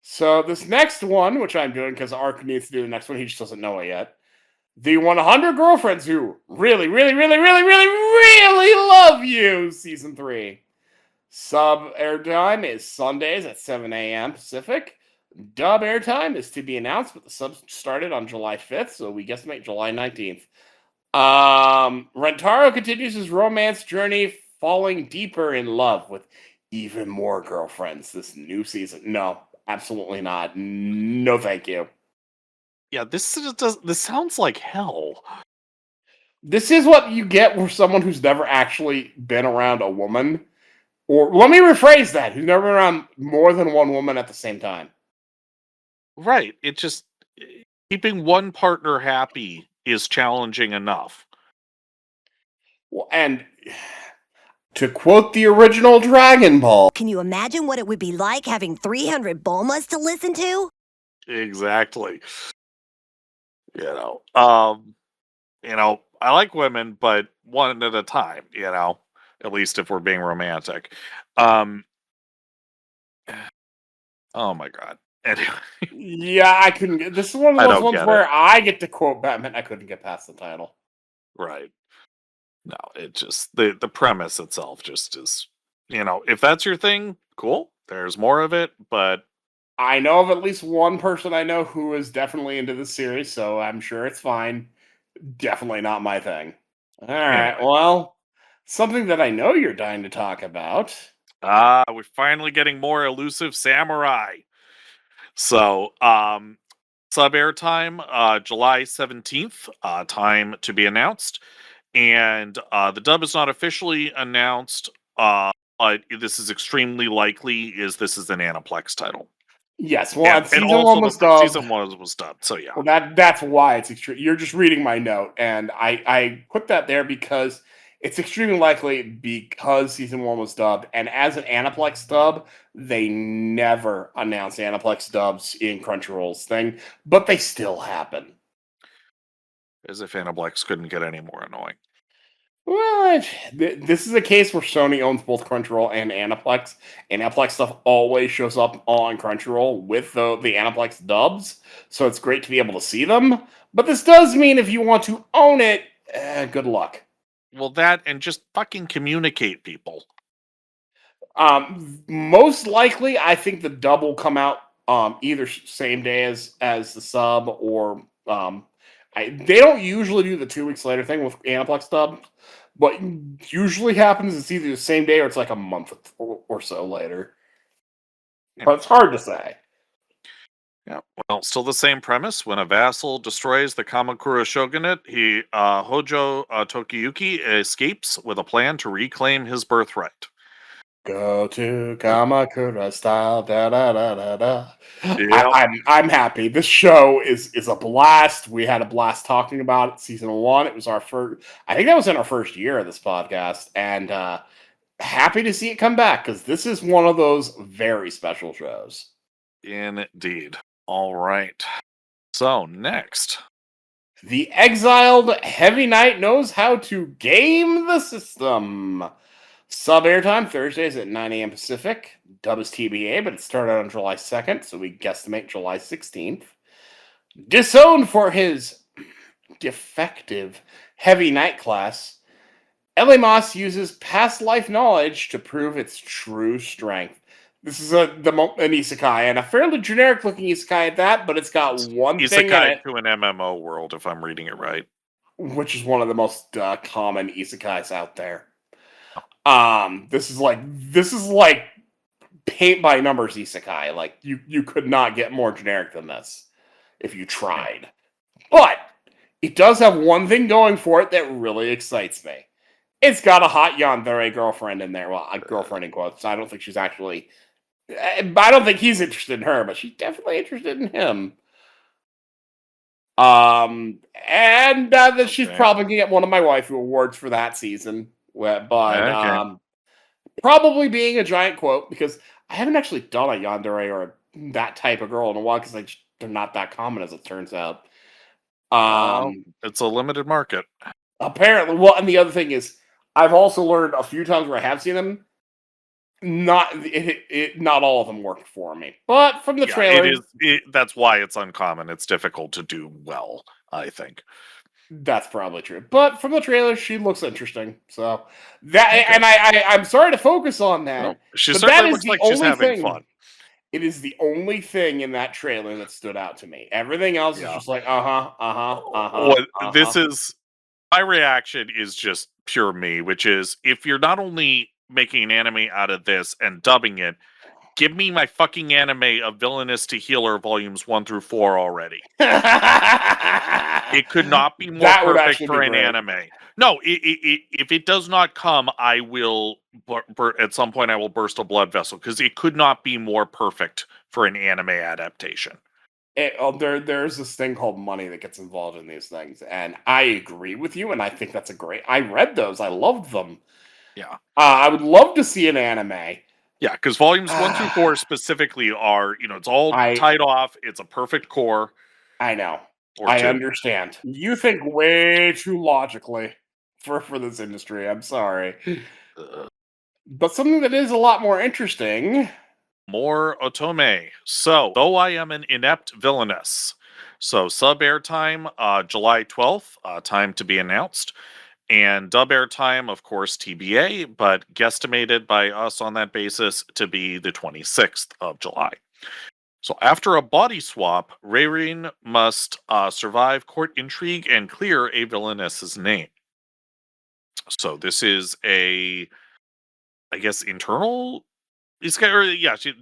So this next one, which I'm doing because Ark needs to do the next one, he just doesn't know it yet. The 100 Girlfriends Who Really, Really, Really, Really, Really, Really Love You, Season 3. Sub airtime is Sundays at 7 a.m. Pacific. Dub airtime is to be announced, but the sub started on July 5th, so we guesstimate July 19th. Rentaro continues his romance journey, falling deeper in love with even more girlfriends this new season. No, absolutely not. No, thank you. Yeah, this sounds like hell. This is what you get for someone who's never actually been around a woman. Or let me rephrase that, who's never been around more than one woman at the same time. Right. It just keeping one partner happy is challenging enough. Well, and to quote the original Dragon Ball, Can you imagine what it would be like having 300 Bulmas to listen to? Exactly. I like women, but one at a time, at least if we're being romantic. Oh my god. Anyway, yeah, I couldn't get. This is one of I those don't ones get where it. I get to quote Batman. I couldn't get past the title. Right. No, it just the premise itself just is, if that's your thing, cool. There's more of it, but I know of at least one person I know who is definitely into this series, so I'm sure it's fine. Definitely not my thing. All right, anyway. well, something that I know you're dying to talk about. We're finally getting more Elusive Samurai. So, sub airtime, July 17th, time to be announced. And the dub is not officially announced, but this is extremely likely this is an Aniplex title. Yes, well, And season also one the was dubbed. season one was dubbed, so yeah. Well, that's why it's extreme. You're just reading my note, and I put that there because it's extremely likely because season one was dubbed, and as an Aniplex dub, they never announce Aniplex dubs in Crunchyroll's thing, but they still happen. As if Aniplex couldn't get any more annoying. Well, this is a case where Sony owns both Crunchyroll and Aniplex. Aniplex stuff always shows up on Crunchyroll with the Aniplex dubs, so it's great to be able to see them. But this does mean if you want to own it, good luck. Well, that and just fucking communicate, people. Most likely, I think the dub will come out either same day as the sub, or they don't usually do the 2 weeks later thing with Aniplex dub. What usually happens is either the same day or it's like a month or so later. Yeah. But it's hard to say. Yeah, well, still the same premise. When a vassal destroys the Kamakura shogunate, Hojo Tokiyuki escapes with a plan to reclaim his birthright. Go to Kamakura style, da da da da da. Yep. I'm happy. This show is a blast. We had a blast talking about it. Season 1. It was our first. I think that was in our first year of this podcast, and happy to see it come back because this is one of those very special shows. Indeed. All right. So next, the Exiled Heavy Knight knows how to game the system. Sub airtime Thursdays at 9 a.m. Pacific. Dub is TBA, but it started on July 2nd, so we guesstimate July 16th. Disowned for his defective Heavy Knight class, Elemos uses past life knowledge to prove its true strength. This is an isekai, and a fairly generic-looking isekai at that, but it's got one thing in it. to an MMO world, if I'm reading it right. Which is one of the most common isekais out there. This is like paint by numbers isekai. Like you could not get more generic than this if you tried. But it does have one thing going for it that really excites me. It's got a hot yandere girlfriend in there. Well, a girlfriend in quotes. I don't think she's actually. I don't think he's interested in her, but she's definitely interested in him. And that she's probably gonna get one of my waifu awards for that season. But probably being a giant quote because I haven't actually done a yandere or that type of girl in a while because they're not that common as it turns out. It's a limited market. Apparently, well, and the other thing is, I've also learned a few times where I have seen them, not all of them worked for me. But from the trailer, that's why it's uncommon. It's difficult to do well, I think. That's probably true. But from the trailer, she looks interesting. So that, Okay. and I'm sorry to focus on that. No, she but certainly that looks is like the she's only having thing. fun. It is the only thing in that trailer that stood out to me. Everything else is just like, This is my reaction is just pure me, which is if you're not only making an anime out of this and dubbing it, give me my fucking anime of Villainess to Healer volumes 1 through 4 already. It could not be more perfect for an anime. No, if it does not come, I will at some point I will burst a blood vessel because it could not be more perfect for an anime adaptation. There's this thing called money that gets involved in these things, and I agree with you, and I think that's a great. I read those, I loved them. Yeah, I would love to see an anime. Yeah, because volumes 1 through 4 specifically are, it's all tied off. It's a perfect core. I know. I understand. You think way too logically for this industry. I'm sorry. But something that is a lot more interesting. More Otome. So, though I am an inept villainess. So, sub airtime, July 12th, time to be announced. And dub airtime, of course, TBA, but guesstimated by us on that basis to be the 26th of July. So after a body swap, Reirin must survive court intrigue and clear a villainess's name. So this is I guess, internal.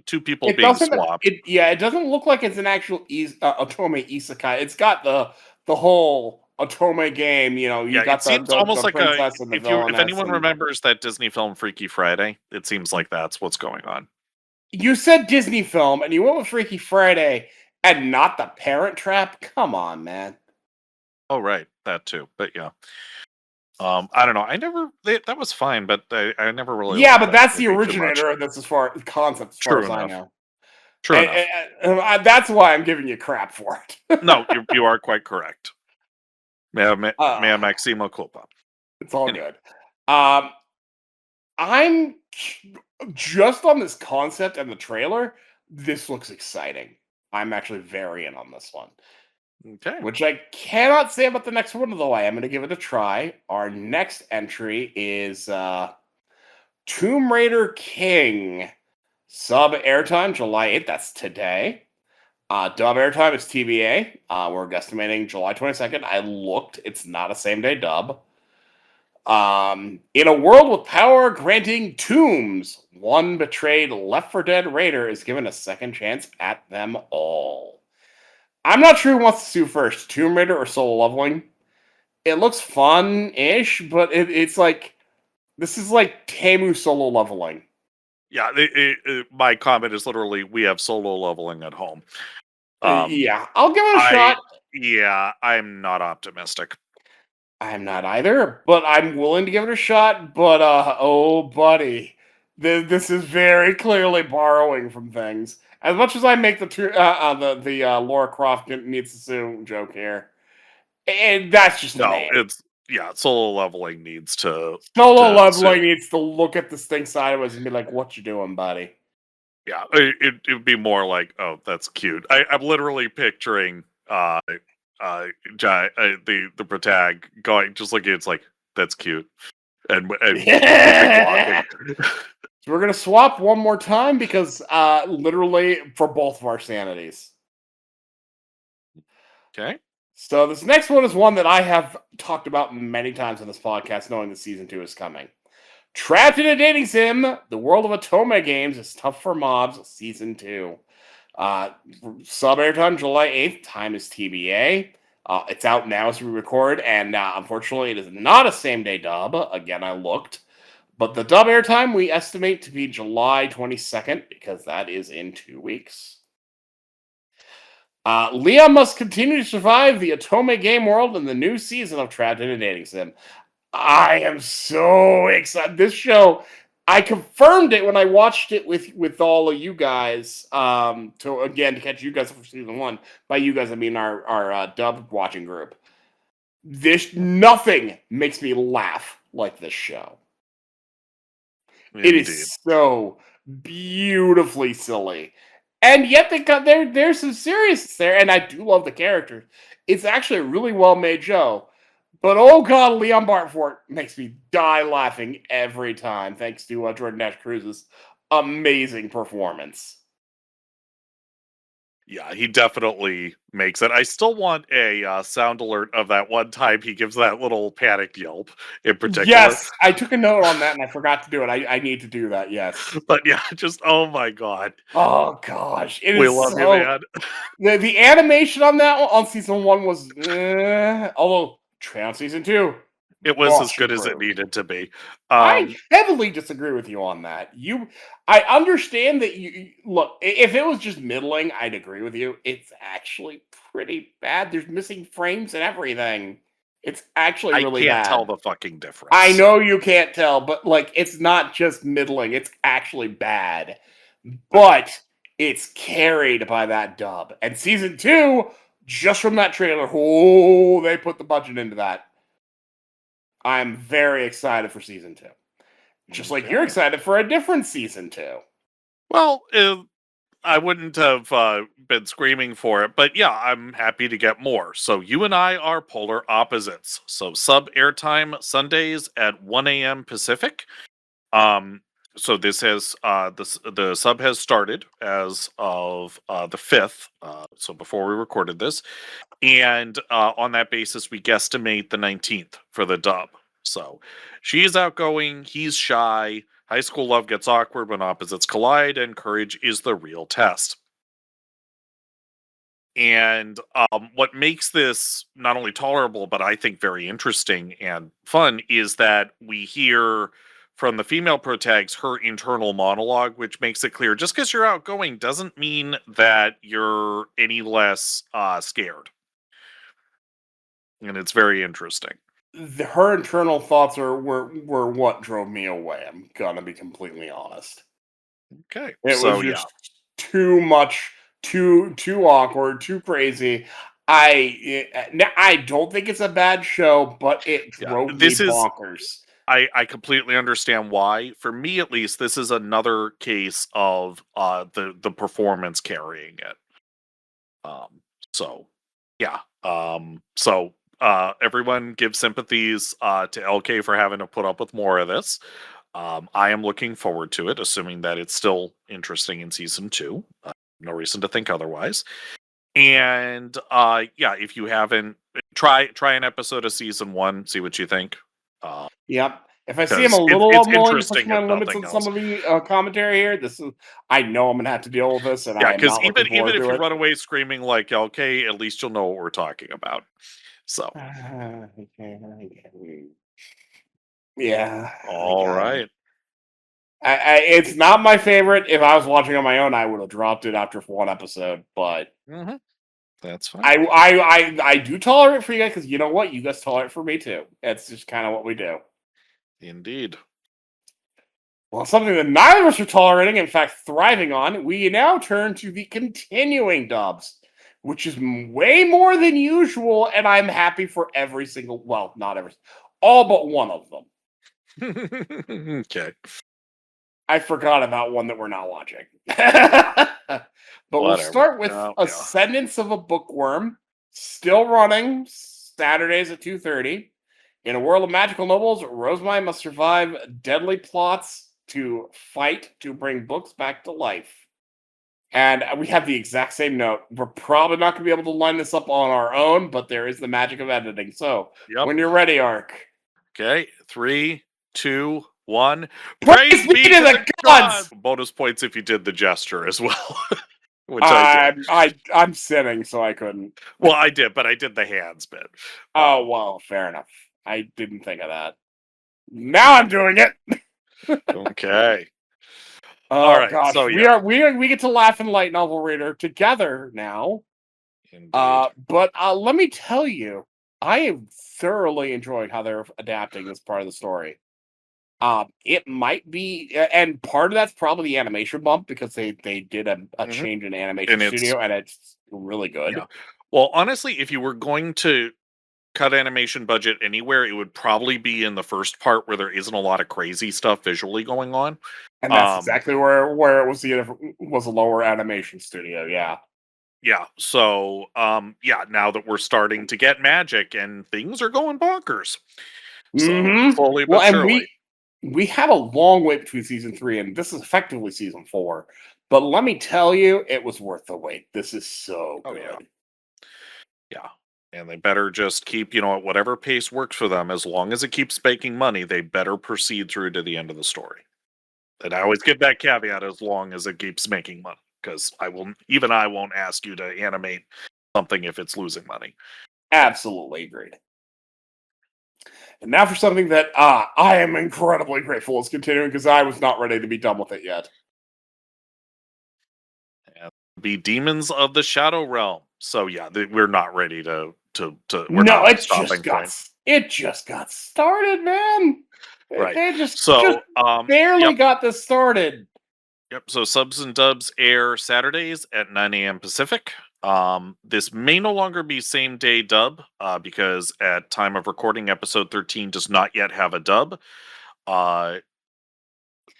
Two people being swapped. It doesn't look like it's an actual Otome isekai. It's got the whole Otome game. It seems almost like if anyone and... remembers that Disney film Freaky Friday, it seems like that's what's going on. You said Disney film, and you went with Freaky Friday, and not The Parent Trap? Come on, man. Oh, right. That too. But yeah. I don't know. That was fine, but I never really... Yeah, but that's the originator of this as far as concept, as far as I know. True enough. That's why I'm giving you crap for it. No, you are quite correct. Mea Maximo Culpa. It's all good. I'm just on this concept and the trailer. This looks exciting. I'm actually very in on this one. Okay. Which I cannot say about the next one, although I am going to give it a try. Our next entry is Tomb Raider King. Sub airtime, July 8th. That's today. Dub airtime is TBA. We're guesstimating July 22nd. I looked. It's not a same-day dub. In a world with power granting tombs, one betrayed Left 4 Dead raider is given a second chance at them all. I'm not sure who wants to sue first, Tomb Raider or solo leveling. It looks fun-ish, but it's like, this is like Temu solo leveling. Yeah, my comment is literally, we have solo leveling at home. Yeah, I'll give it a shot. Yeah, I'm not optimistic. I'm not either, but I'm willing to give it a shot. But, oh, buddy, this is very clearly borrowing from things. As much as I make the Lara Croft needs to sue joke here, and that's just solo leveling needs to needs to look at this thing sideways and be like, "What you doing, buddy?" Yeah, it would be more like, "Oh, that's cute." I'm literally picturing the protag going just like it's like, "That's cute," and So we're going to swap one more time because literally for both of our sanities. Okay. So this next one is one that I have talked about many times on this podcast, knowing that season 2 is coming. Trapped in a dating sim, the world of Otome games is tough for mobs, season 2. Sub airtime July 8th, time is TBA. It's out now as we record, and unfortunately it is not a same-day dub. Again, I looked. But the dub airtime we estimate to be July 22nd, because that is in 2 weeks. Leah must continue to survive the Otome game world in the new season of Trapped in a Dating Sim. I am so excited. This show, I confirmed it when I watched it with all of you guys. To catch you guys for season 1. By you guys, I mean our dub watching group. Nothing makes me laugh like this show. Indeed. It is so beautifully silly. And yet they got there's some seriousness there, and I do love the characters. It's actually a really well-made show. But oh god, Leon Bartfort makes me die laughing every time, thanks to Jordan Nash Cruz's amazing performance. Yeah, he definitely makes it. I still want a sound alert of that one time he gives that little panicked yelp in particular. Yes, I took a note on that and I forgot to do it. I need to do that, yes. But yeah, just, oh my god. Oh gosh, it We is love you, so... man. The animation on that one, on season 1 was, although try on season 2. It was as good as it improved. needed to be. I heavily disagree with you on that. I understand that look. If it was just middling, I'd agree with you. It's actually pretty bad. There's missing frames and everything. It's actually I really can't bad. tell the fucking difference. I know you can't tell, but like, it's not just middling. It's actually bad. But it's carried by that dub. And season 2, just from that trailer, oh, they put the budget into that. I'm very excited for season 2. Just like you're excited for a different season 2. Well, I wouldn't have been screaming for it, but yeah, I'm happy to get more. So you and I are polar opposites. So sub airtime Sundays at 1 a.m. Pacific. So this has the sub has started as of the 5th. So before we recorded this, and on that basis, we guesstimate the 19th for the dub. So she is outgoing, he's shy. High school love gets awkward when opposites collide, and courage is the real test. And what makes this not only tolerable, but I think very interesting and fun, is that we hear from the female protags her internal monologue, which makes it clear just because you're outgoing doesn't mean that you're any less scared. And it's very interesting. Her internal thoughts were what drove me away. I'm gonna be completely honest. Okay, It so was just too much, too awkward, too crazy. I don't think it's a bad show, but it drove me bonkers. I completely understand why. For me, at least, this is another case of the performance carrying it. So yeah. Everyone give sympathies to LK for having to put up with more of this. I am looking forward to it, assuming that it's still interesting in season 2. No reason to think otherwise. And yeah, if you haven't, try an episode of season 1, see what you think. Yep. If I see him a little willing to push my limits on else. some of the commentary here, I know I'm gonna have to deal with this, and yeah, because even if you run away screaming like LK, at least you'll know what we're talking about. So, yeah. All right. It's not my favorite. If I was watching on my own, I would have dropped it after 1 episode. But that's fine. I do tolerate for you guys, because you know what? You guys tolerate for me too. It's just kind of what we do. Indeed. Well, something that neither of us are tolerating, in fact, thriving on, we now turn to the continuing dubs, which is way more than usual, and I'm happy for every single, well, not every, all but one of them. Okay. I forgot about one that we're not watching. But we'll start with Ascendance of a Bookworm, still running Saturdays at 2:30. In a world of magical nobles, Rosemary must survive deadly plots to fight to bring books back to life. And we have the exact same note. We're probably not going to be able to line this up on our own, but there is the magic of editing. So, when you're ready, Ark. Okay, 3, 2, 1. Praise be to the gods! Bonus points if you did the gesture as well. Which I'm sitting, so I couldn't. Well, I did, but I did the hands bit. Oh, well, fair enough. I didn't think of that. Now I'm doing it. Okay. All right. Gosh, so we get to laugh in light novel reader together now. Indeed. But let me tell you, I am thoroughly enjoying how they're adapting this part of the story. It might be, and part of that's probably the animation bump, because they did a change in animation studio, and it's really good. Yeah. Well, honestly, if you were going to cut animation budget anywhere, it would probably be in the first part where there isn't a lot of crazy stuff visually going on. And that's exactly where it was was a lower animation studio, yeah. Yeah, so now that we're starting to get magic and things are going bonkers. So slowly Well, but and surely. we have a long wait between season 3 and this is effectively season 4. But let me tell you, it was worth the wait. This is so good. Oh, yeah. And they better just keep, at whatever pace works for them. As long as it keeps making money, they better proceed through to the end of the story. And I always give that caveat, as long as it keeps making money, because I won't ask you to animate something if it's losing money. Absolutely agreed. And now for something that I am incredibly grateful is continuing, because I was not ready to be done with it yet. And be Demons of the Shadow Realm. So yeah, we're not ready to. No, it just got started, man. Right. They just barely got this started. Yep. So subs and dubs air Saturdays at 9 a.m. Pacific. This may no longer be same day dub, because at time of recording, episode 13 does not yet have a dub.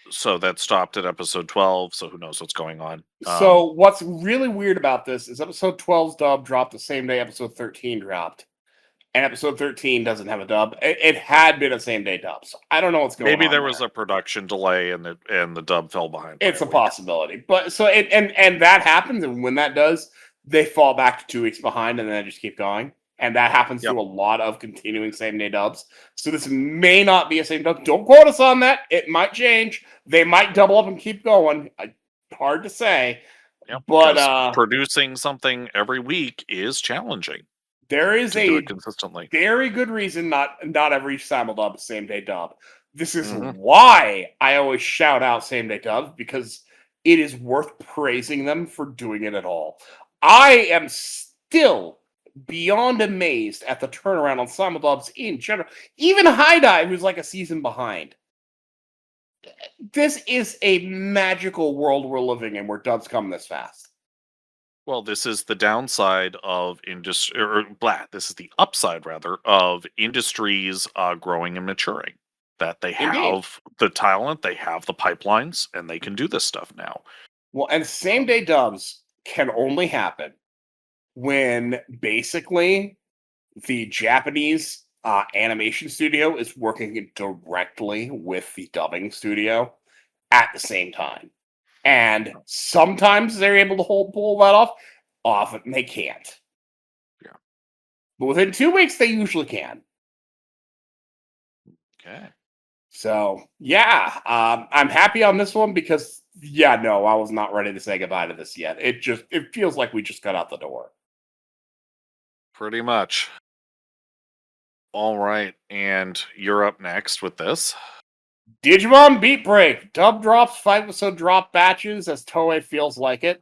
So that stopped at episode 12. So who knows what's going on? So what's really weird about this is episode 12's dub dropped the same day episode 13 dropped. And episode 13 doesn't have a dub. It had been a same day dub. So I don't know what's going on. Maybe there was a production delay and the dub fell behind. It's a possibility. But so and that happens, and when that does, they fall back to 2 weeks behind and then just keep going. And that happens to a lot of continuing same day dubs. So this may not be a same dub. Don't quote us on that. It might change. They might double up and keep going. Hard to say. Yep, but producing something every week is challenging. There is a consistently very good reason not every Simuldub is same day dub. This is why I always shout out same day dubs, because it is worth praising them for doing it at all. I am still beyond amazed at the turnaround on Simuldubs in general. Even High Dive, who's like a season behind. This is a magical world we're living in where dubs come this fast. Well, this is the downside of industry, this is the upside, rather, of industries growing and maturing. That they have the talent, they have the pipelines, and they can do this stuff now. Well, and same day dubs can only happen when basically the Japanese animation studio is working directly with the dubbing studio at the same time. And sometimes they're able to pull that off. Often they can't. Yeah. But within 2 weeks, they usually can. Okay. So, yeah. I'm happy on this one because, I was not ready to say goodbye to this yet. It feels like we just got out the door. Pretty much. All right. And you're up next with this. Digimon BEATBREAK. Dub drops 5-episode drop batches as Toei feels like it.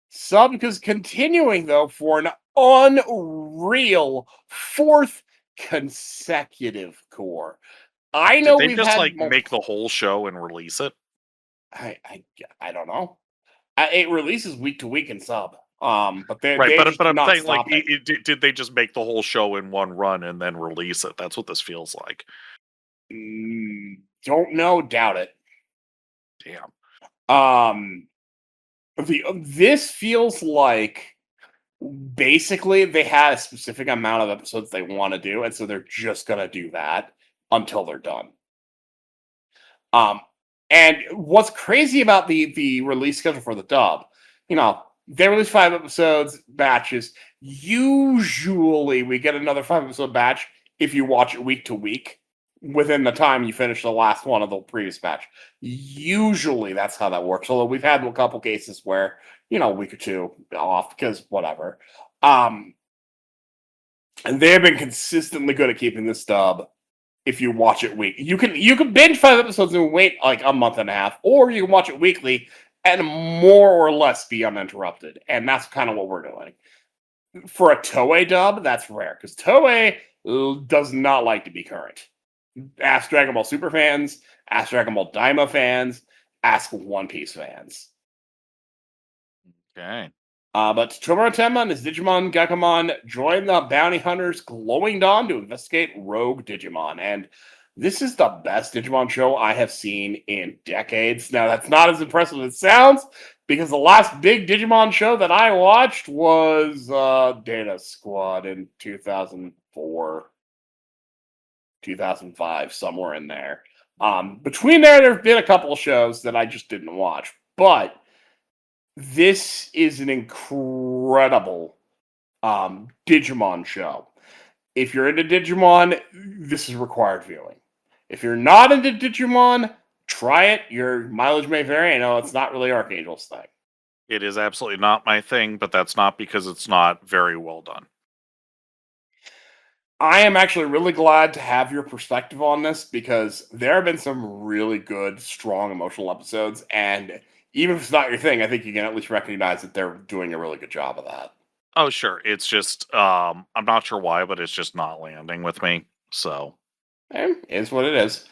Sub is continuing, though, for an unreal 4th consecutive core. I know Did they just make the whole show and release it? I don't know. It releases week to week in sub. But I'm saying, did they just make the whole show in one run and then release it? That's what this feels like. Don't know, doubt it. Damn. This feels like basically they had a specific amount of episodes they want to do, and so they're just gonna do that until they're done. And what's crazy about the release schedule for the dub, they release 5 episodes batches. Usually we get another 5-episode batch if you watch it week to week within the time you finish the last one of the previous batch. Usually that's how that works. Although we've had a couple cases where, a week or two off because whatever. And they have been consistently good at keeping this dub. If you watch it week, you can binge 5 episodes and wait like a month and a half, or you can watch it weekly and more or less be uninterrupted. And that's kind of what we're doing. For a Toei dub, that's rare because Toei does not like to be current. Ask Dragon Ball Super fans, ask Dragon Ball Daima fans, ask One Piece fans. Okay. But Tomura Tenma and his Digimon Gakamon join the bounty hunters Glowing Dawn to investigate rogue Digimon. And this is the best Digimon show I have seen in decades. Now, that's not as impressive as it sounds, because the last big Digimon show that I watched was Data Squad in 2004, 2005, somewhere in there. Between there have been a couple of shows that I just didn't watch. But this is an incredible Digimon show. If you're into Digimon, this is required viewing. If you're not into Digimon, try it. Your mileage may vary. I know it's not really Archangel's thing. It is absolutely not my thing, but that's not because it's not very well done. I am actually really glad to have your perspective on this, because there have been some really good, strong, emotional episodes, and even if it's not your thing, I think you can at least recognize that they're doing a really good job of that. Oh, sure. It's just, I'm not sure why, but it's just not landing with me. So, It is what it is.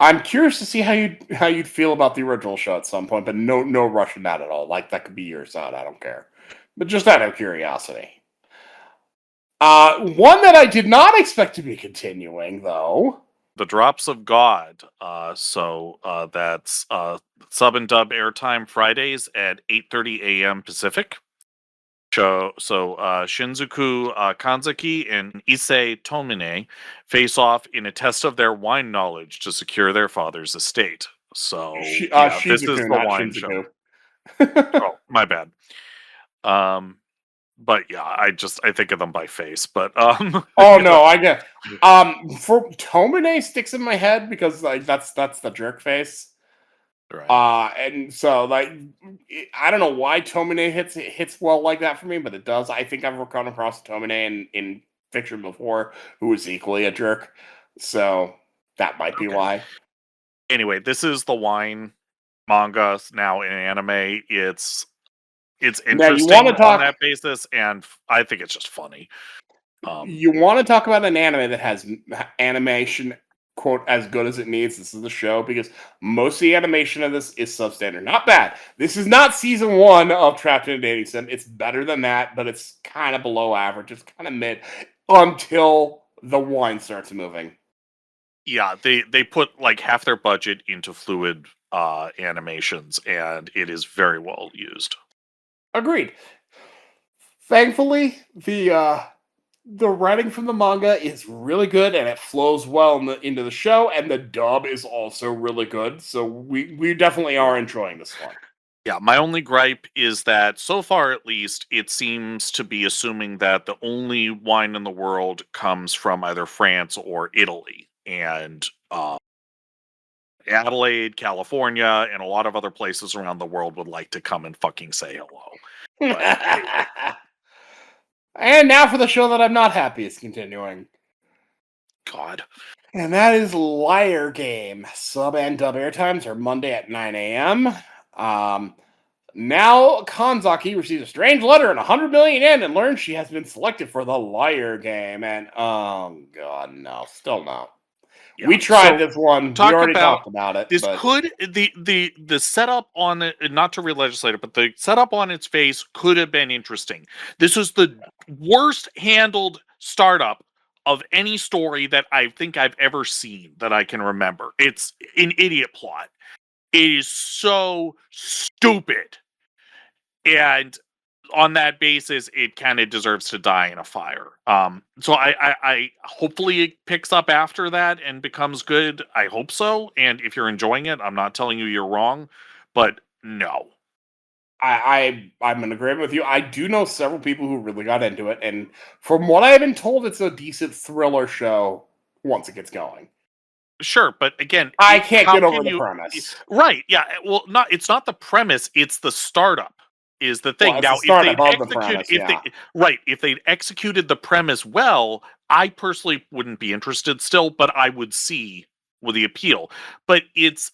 I'm curious to see how you'd feel about the original show at some point, but no rush in that at all. Like, that could be years out. I don't care. But just out of curiosity. One that I did not expect to be continuing, though. The Drops of God. That's sub and dub airtime Fridays at 8:30 a.m. Pacific. Shinzuku Kanzaki and Issei Tomine face off in a test of their wine knowledge to secure their father's estate. So, this is Shizuku, the not wine Shinzuku. show. Oh, my bad. But yeah, I think of them by face. But Oh no, I get. For Tomine sticks in my head because like that's the jerk face. right. And so like I don't know why Tomine hits well like that for me, but it does. I think I've come across Tomine in fiction before who was equally a jerk, so that might be why. Anyway, this is the wine manga now in anime. It's interesting on that basis, and I think it's just funny. You want to talk about an anime that has animation, quote, as good as it needs? This is the show, because most of the animation of this is substandard. Not bad. This is not season 1 of Trapped in a Dating Sim. It's better than that, but it's kind of below average. It's kind of mid until the wine starts moving. Yeah, they put like half their budget into fluid animations, and it is very well used. Agreed. Thankfully, the writing from the manga is really good, and it flows well into the show, and the dub is also really good. So we definitely are enjoying this one. Yeah, my only gripe is that so far, at least, it seems to be assuming that the only wine in the world comes from either France or Italy, and Adelaide, California, and a lot of other places around the world would like to come and fucking say hello. And now for the show that I'm not happy is continuing. God. And that is Liar Game. Sub and dub airtimes are Monday at 9 a.m. Now Kanzaki receives a strange letter and 100 million yen and learns she has been selected for the Liar Game. And oh god, no, still not. Yeah. We tried this one. We already talked about it. This could the setup on it, not to re-legislate it, but the setup on its face could have been interesting. This was the worst handled startup of any story that I think I've ever seen that I can remember. It's an idiot plot. It is so stupid. And on that basis, it kind of deserves to die in a fire. So I hopefully it picks up after that and becomes good. I hope so. And if you're enjoying it, I'm not telling you you're wrong, but no. I'm in agreement with you. I do know several people who really got into it, and from what I've been told, it's a decent thriller show once it gets going. Sure, but again, I can't get over the premise. Right? Yeah. Well, it's not the premise; it's the startup. Is the thing. Now, if they'd executed the premise well, I personally wouldn't be interested still, but I would see with the appeal. But this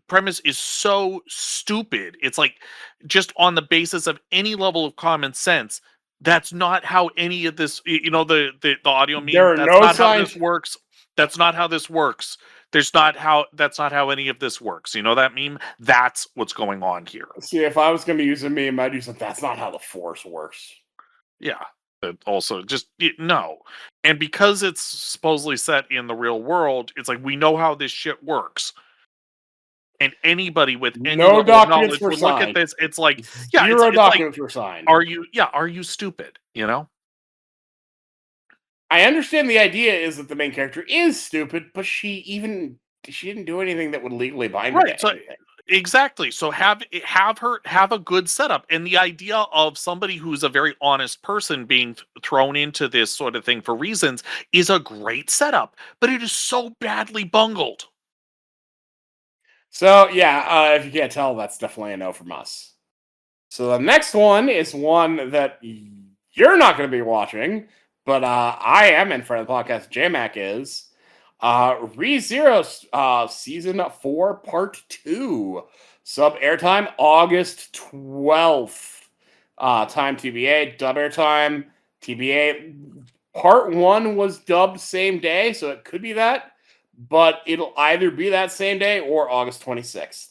premise is so stupid. It's like, just on the basis of any level of common sense, that's not how any of this, the audio meme, that's not how this works. That's not how this works. That's not how any of this works. You know that meme? That's what's going on here. See, if I was going to use a meme, I'd use that's not how the Force works. Yeah. But also, no. And because it's supposedly set in the real world, it's like we know how this shit works. And anybody with any no level of documents knowledge were would look signed. at this. It's like, Zero documents were signed. Are you stupid? You know? I understand the idea is that the main character is stupid, but she didn't do anything that would legally bind her to anything. Exactly. So have a good setup. And the idea of somebody who's a very honest person being thrown into this sort of thing for reasons is a great setup, but it is so badly bungled. So yeah, if you can't tell, that's definitely a no from us. So the next one is one that you're not going to be watching, but I am in front of the podcast. JMac is ReZero Season 4 Part 2. Sub airtime August 12th. Time TBA, dub airtime TBA. Part 1 was dubbed same day, so it could be that, but it'll either be that same day or August 26th.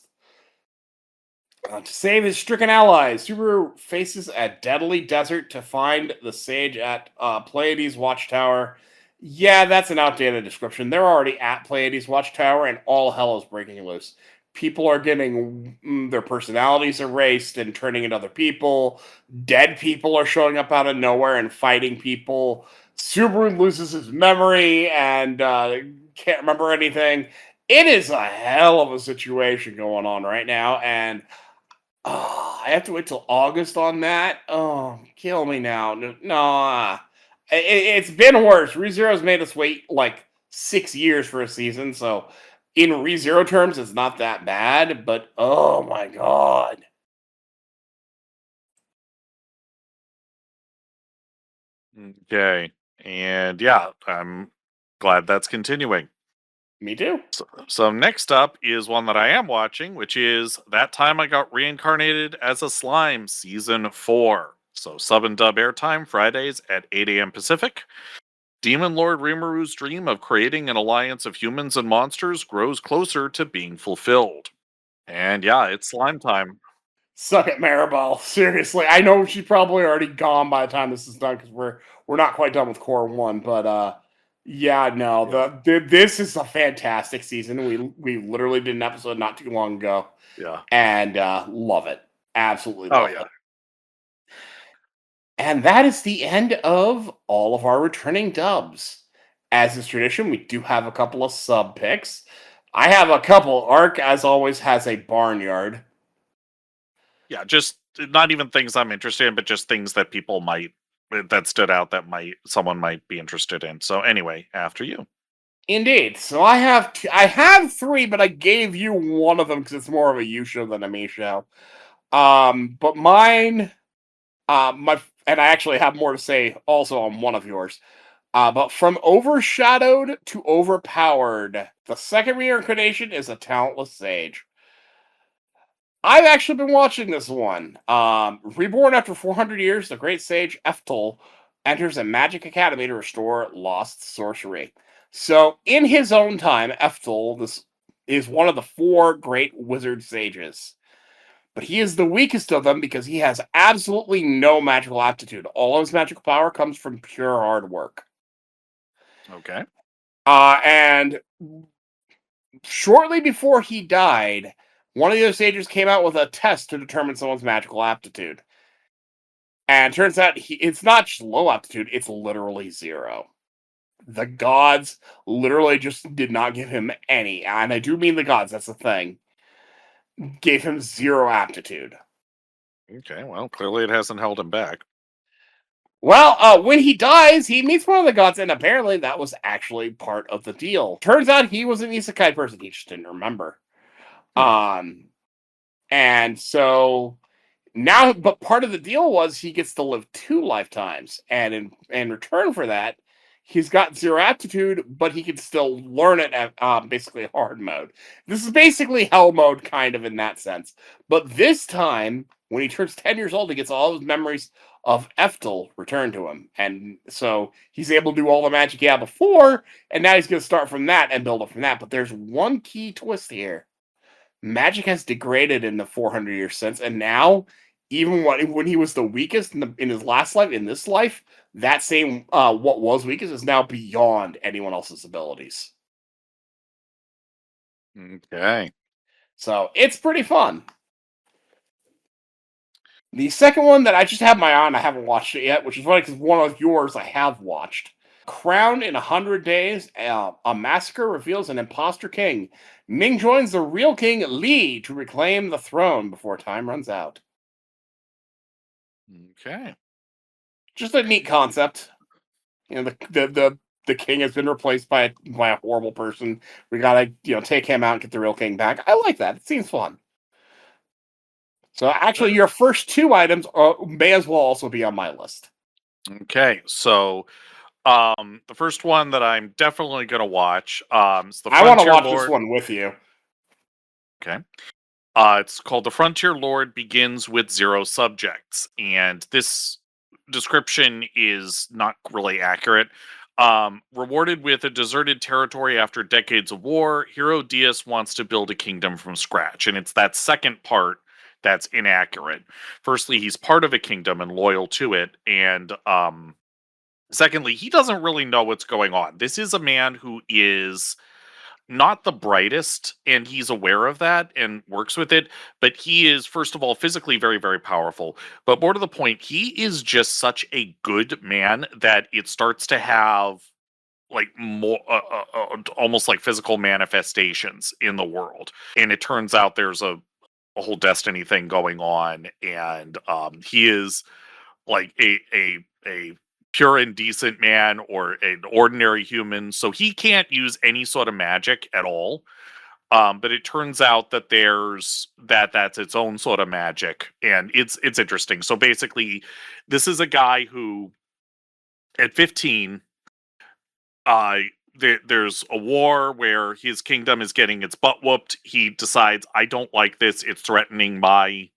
To save his stricken allies, Subaru faces a deadly desert to find the sage at Pleiades Watchtower. Yeah, that's an outdated description. They're already at Pleiades Watchtower, and all hell is breaking loose. People are getting their personalities erased and turning into other people. Dead people are showing up out of nowhere and fighting people. Subaru loses his memory and can't remember anything. It is a hell of a situation going on right now, and I have to wait till August on that. Oh, kill me now. No, it's been worse. ReZero's made us wait like 6 years for a season, so in ReZero terms, it's not that bad, but oh my god. Okay. And yeah, I'm glad that's continuing. Me too. So next up is one that I am watching, which is That Time I Got Reincarnated as a Slime Season 4. So sub and dub airtime Fridays at 8 a.m. Pacific. Demon Lord Rimuru's dream of creating an alliance of humans and monsters grows closer to being fulfilled. And yeah, it's slime time. Suck it, Maribel. Seriously, I know she's probably already gone by the time this is done because we're not quite done with Core 1, but yeah, no, this is a fantastic season. We literally did an episode not too long ago. Yeah. And love it. Absolutely love it. Yeah. And that is the end of all of our returning dubs. As is tradition, we do have a couple of sub picks. I have a couple. Arc, as always, has a barnyard. Yeah, just not even things I'm interested in, but just things that that stood out that someone might be interested in. So anyway, after you. Indeed. So I have 3, but I gave you one of them because it's more of a you show than a me show. But mine, and I actually have more to say also on one of yours. But from overshadowed to overpowered, the second reincarnation is a talentless sage. I've actually been watching this one. Reborn after 400 years, the great sage Eftol enters a magic academy to restore lost sorcery. So, in his own time, Eftol this is one of the 4 great wizard sages. But he is the weakest of them because he has absolutely no magical aptitude. All of his magical power comes from pure hard work. Okay. And shortly before he died, one of the other sages came out with a test to determine someone's magical aptitude. And it turns out it's not just low aptitude, it's literally 0. The gods literally just did not give him any. And I do mean the gods, that's the thing. Gave him 0 aptitude. Okay, well, clearly it hasn't held him back. Well, when he dies, he meets one of the gods, and apparently that was actually part of the deal. Turns out he was an isekai person, he just didn't remember. And so now, but part of the deal was he gets to live 2 lifetimes, and in return for that, He's got 0 aptitude, but he can still learn it at basically hard mode. This is basically hell mode, kind of in that sense. But this time, when he turns 10 years old, he gets all his memories of Eftel returned to him. And so he's able to do all the magic he had before, and now he's going to start from that and build up from that. But there's one key twist here. Magic has degraded in the 400 years since, and now, even when he was the weakest in his last life, in this life, that same what was weakest is now beyond anyone else's abilities. Okay. So it's pretty fun. The second one that I just have my eye on, I haven't watched it yet, which is funny because one of yours I have watched. Crowned in 100 days, a massacre reveals an imposter king. Ming joins the real king Li to reclaim the throne before time runs out. Okay. Just a neat concept. You know, the king has been replaced by a horrible person. We gotta take him out and get the real king back. I like that. It seems fun. So actually, your first 2 items may as well also be on my list. Okay. So the first one that I'm definitely going to watch is the I want to Frontier watch Lord. this one with you. Okay. It's called The Frontier Lord Begins with 0 Subjects. And this description is not really accurate. Rewarded with a deserted territory after decades of war, Hero Diaz wants to build a kingdom from scratch. And it's that second part that's inaccurate. Firstly, he's part of a kingdom and loyal to it. And secondly, he doesn't really know what's going on. This is a man who is not the brightest, and he's aware of that and works with it, but he is, first of all, physically very, very powerful. But more to the point, he is just such a good man that it starts to have like more almost like physical manifestations in the world. And it turns out there's a whole destiny thing going on, and he is like a pure and decent man or an ordinary human, so he can't use any sort of magic at all. But it turns out that that's its own sort of magic, and it's interesting. So basically, this is a guy who, at 15, there's a war where his kingdom is getting its butt whooped. He decides, I don't like this. It's threatening my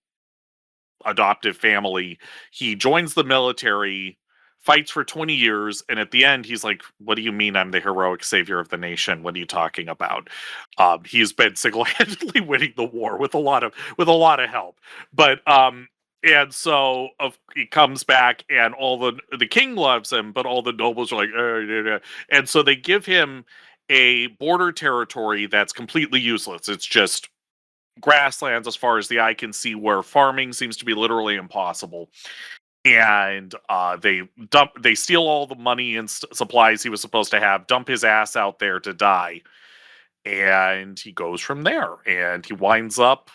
adoptive family. He joins the military, fights for 20 years, and at the end he's like, what do you mean I'm the heroic savior of the nation? What are you talking about? He's been single-handedly winning the war with a lot of help. But and so he comes back, and all the king loves him, but all the nobles are like, and so they give him a border territory that's completely useless. It's just grasslands as far as the eye can see, where farming seems to be literally impossible. And they steal all the money and supplies he was supposed to have, dump his ass out there to die, and he goes from there. And he winds up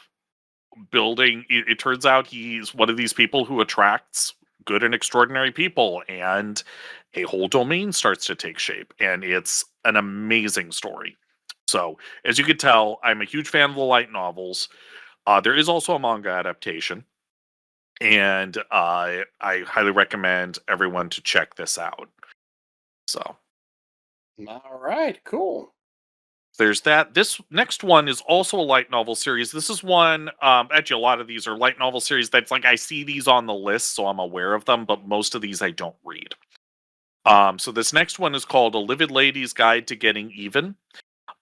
building. It turns out he's one of these people who attracts good and extraordinary people, and a whole domain starts to take shape, and it's an amazing story. So, as you can tell, I'm a huge fan of the light novels. There is also a manga adaptation, and I highly recommend everyone to check this out. So, All right, cool. there's that. This next one is also a light novel series. This is one, actually, a lot of these are light novel series that's like I see these on the list, so I'm aware of them, but most of these I don't read. So this next one is called A Livid Lady's Guide to Getting Even.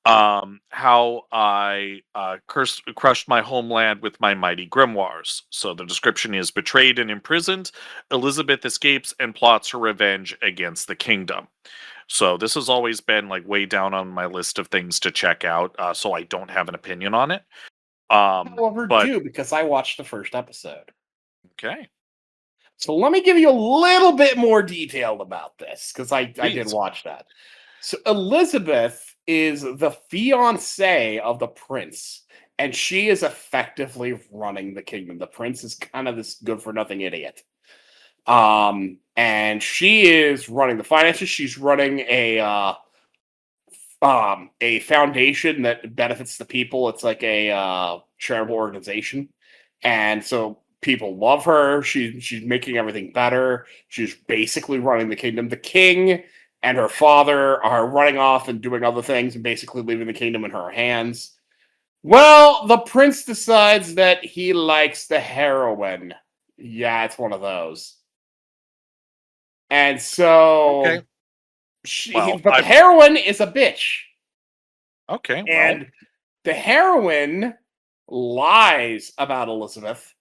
How I crushed my homeland with my mighty grimoires. So the description is: betrayed and imprisoned, Elizabeth escapes and plots her revenge against the kingdom. So this has always been like way down on my list of things to check out. So I don't have an opinion on it. However, But do, because I watched the first episode. okay, So let me give you a little bit more detailed about this, because I did Please. watch that. So Elizabeth is the fiancée of the prince, and she is effectively running the kingdom. The prince is kind of this good-for-nothing idiot. And she is running the finances. She's running a foundation that benefits the people. It's like a charitable organization, and so people love her. She's making everything better. She's basically running the kingdom. The king and her father are running off and doing other things and basically leaving the kingdom in her hands. Well, the prince decides that he likes the heroine. Yeah, it's one of those. And so, Okay. but the heroine is a bitch. Okay, And the heroine lies about Elizabeth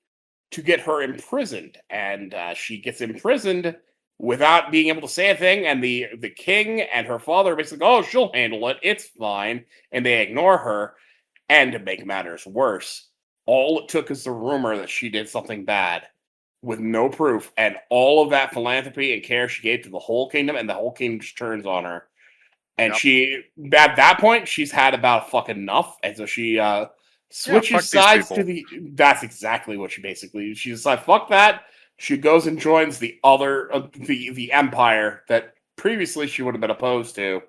to get her imprisoned. And she gets imprisoned without being able to say a thing. And the king and her father are basically, oh, she'll handle it. It's fine. And they ignore her. And to make matters worse, all it took is the rumor that she did something bad with no proof. And all of that philanthropy and care she gave to the whole kingdom, and the whole kingdom just turns on her. And she, at that point, she's had about fucking enough. And so she switches sides to the. That's exactly what she basically. She decides, fuck that. She goes and joins the other, the empire that previously she would have been opposed to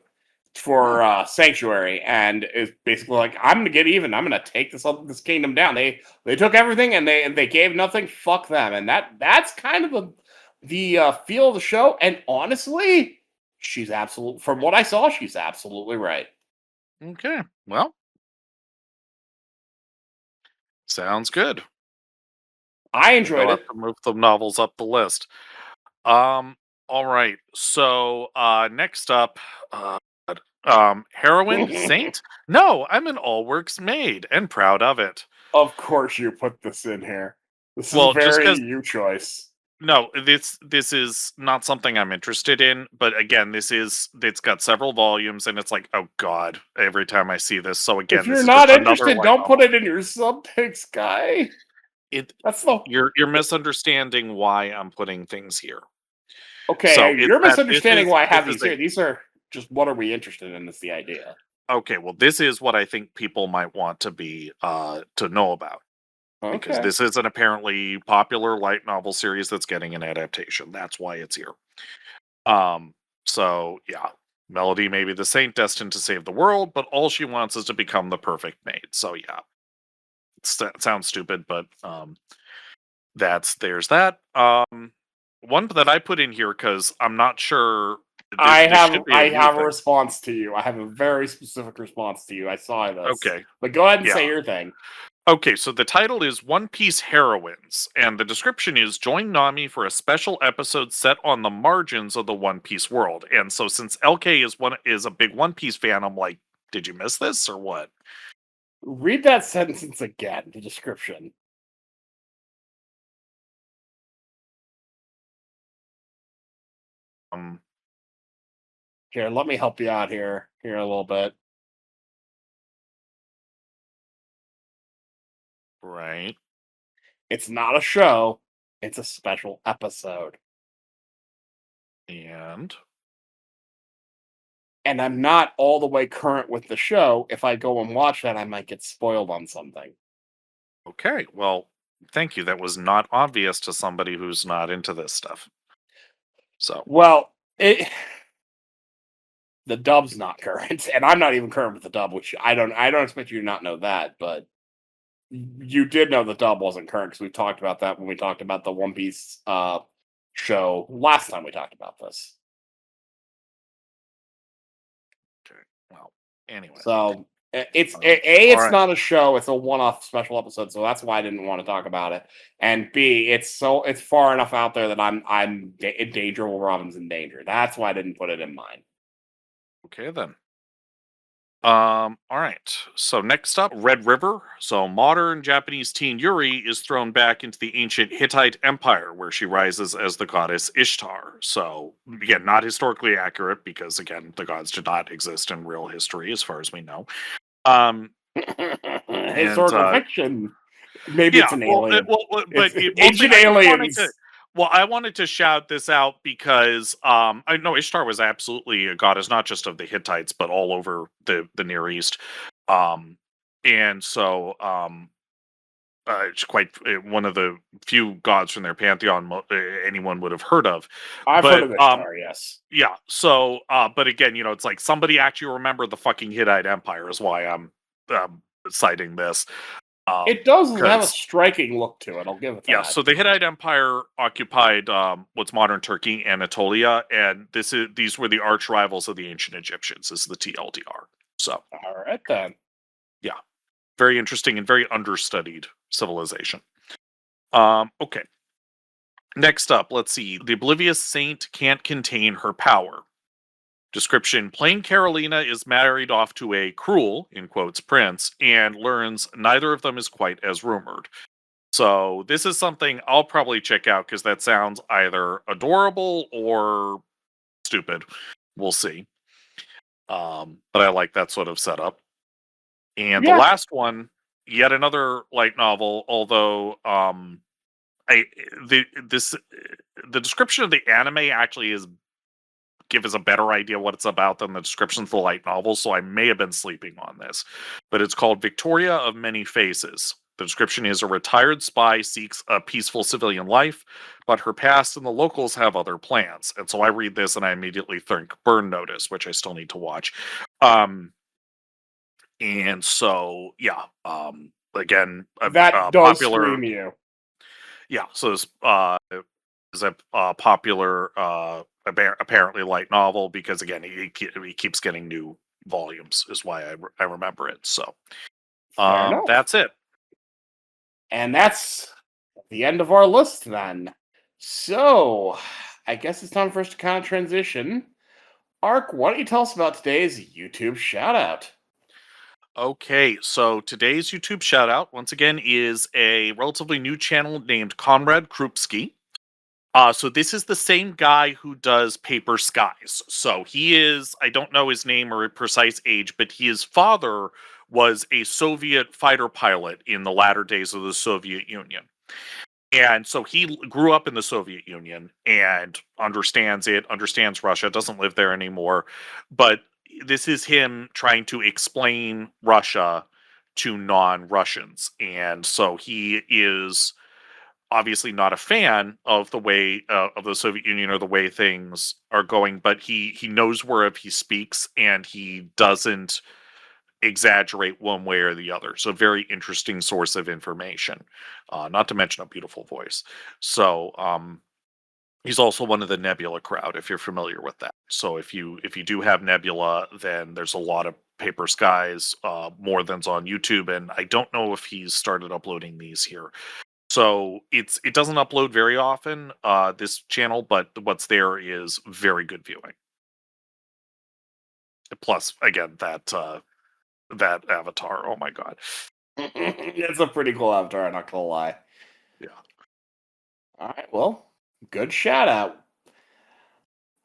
for Sanctuary, and is basically like, I'm gonna get even. I'm gonna take this kingdom down. They took everything and they gave nothing. Fuck them. And that's kind of the feel of the show. And honestly, she's absolutely, from what I saw, she's absolutely right. Okay, well, sounds good. I enjoyed I'll it. have to move the novels up the list. All right. So next up, heroine saint. No, I'm an all works maid and proud of it. Of course, you put this in here. This is Well, a very just you choice. No, this is not something I'm interested in. But again, it's got several volumes, and it's like, oh god, every time I see this. So again, If you're this is not just another interested, light don't novel. put it in your sub picks, guy. That's the You're misunderstanding why I'm putting things here. okay. So You're misunderstanding why I have this these is here. These are just what are we interested in? Is the idea. Okay, well, this is what I think people might want to be to know about. Because Okay. this is an apparently popular light novel series that's getting an adaptation. That's why it's here. So yeah, Melody may be the saint destined to save the world, but all she wants is to become the perfect maid. So yeah, it sounds stupid, but there's that. One that I put in here because I'm not sure. I have a a response to you. I have a very specific response to you. I saw this. Okay, But go ahead and yeah. say your thing. Okay, so the title is One Piece Heroines, and the description is join Nami for a special episode set on the margins of the One Piece world. And so since LK is a big One Piece fan, I'm like, did you miss this or what? Read that sentence again, the description. Here, let me help you out here a little bit. Right. It's not a show, it's a special episode. And I'm not all the way current with the show. If I go and watch that, I might get spoiled on something. okay, well, thank you. That was not obvious to somebody who's not into this stuff. So well, the dub's not current, and I'm not even current with the dub, which I don't expect you to not know that, but you did know the dub wasn't current because we talked about that when we talked about the One Piece show last time we talked about this. okay, well, anyway. So it's right. not a show; it's a one-off special episode. So that's why I didn't want to talk about it. And B, it's far enough out there that I'm in danger while Robin's in danger. That's why I didn't put it in mine. Okay then. All right. So next up, Red River. So modern Japanese teen Yuri is thrown back into the ancient Hittite Empire, where she rises as the goddess Ishtar. So again, not historically accurate because again, the gods did not exist in real history, as far as we know. Historical fiction. Maybe it's an alien. But ancient aliens. I wanted to shout this out because I know Ishtar was absolutely a goddess, not just of the Hittites, but all over the Near East. And so it's quite one of the few gods from their pantheon anyone would have heard of. I've heard of Ishtar, yes. Yeah. So, but again, it's like somebody actually remembered the fucking Hittite Empire is why I'm citing this. It does have a 'cause- striking look to it. I'll give it that. Yeah, so the Hittite Empire occupied what's modern Turkey, Anatolia, and these were the arch rivals of the ancient Egyptians. This is the TLDR. So, All right then. very interesting and very understudied civilization. Okay. Next up, let's see. The oblivious saint can't contain her power. Description: plain Carolina is married off to a cruel, in quotes, prince, and learns neither of them is quite as rumored. So this is something I'll probably check out because that sounds either adorable or stupid. We'll see. But I like that sort of setup. And Yeah. the last one, yet another light novel, although the description of the anime actually give us a better idea what it's about than the description of the light novel, so I may have been sleeping on this. But it's called Victoria of Many Faces. The description is: a retired spy seeks a peaceful civilian life, but her past and the locals have other plans. And so I read this and I immediately think Burn Notice, which I still need to watch. And so, yeah, again, That does popular. scream you. Yeah, so it's a popular, apparently light novel because again, he keeps getting new volumes, is why I remember it. So, Fair enough. that's it. And that's the end of our list then. So, I guess it's time for us to kind of transition. Ark, why don't you tell us about today's YouTube shoutout? Okay, so today's YouTube shoutout, once again, is a relatively new channel named Konrad Krupski. So this is the same guy who does Paper Skies. So he is, I don't know his name or precise age, but his father was a Soviet fighter pilot in the latter days of the Soviet Union. And so he grew up in the Soviet Union and understands Russia, doesn't live there anymore. But this is him trying to explain Russia to non-Russians. And so he is obviously not a fan of the way of the Soviet Union or the way things are going, but he knows whereof he speaks and he doesn't exaggerate one way or the other. So very interesting source of information, not to mention a beautiful voice. So he's also one of the Nebula crowd, if you're familiar with that. So if you do have Nebula, then there's a lot of Paper Skies, more than's on YouTube, and I don't know if he's started uploading these here. So it doesn't upload very often, this channel, but what's there is very good viewing. Plus, again, that avatar, oh my god. It's a pretty cool avatar, I'm not gonna lie. Yeah. Alright, well, good shout out.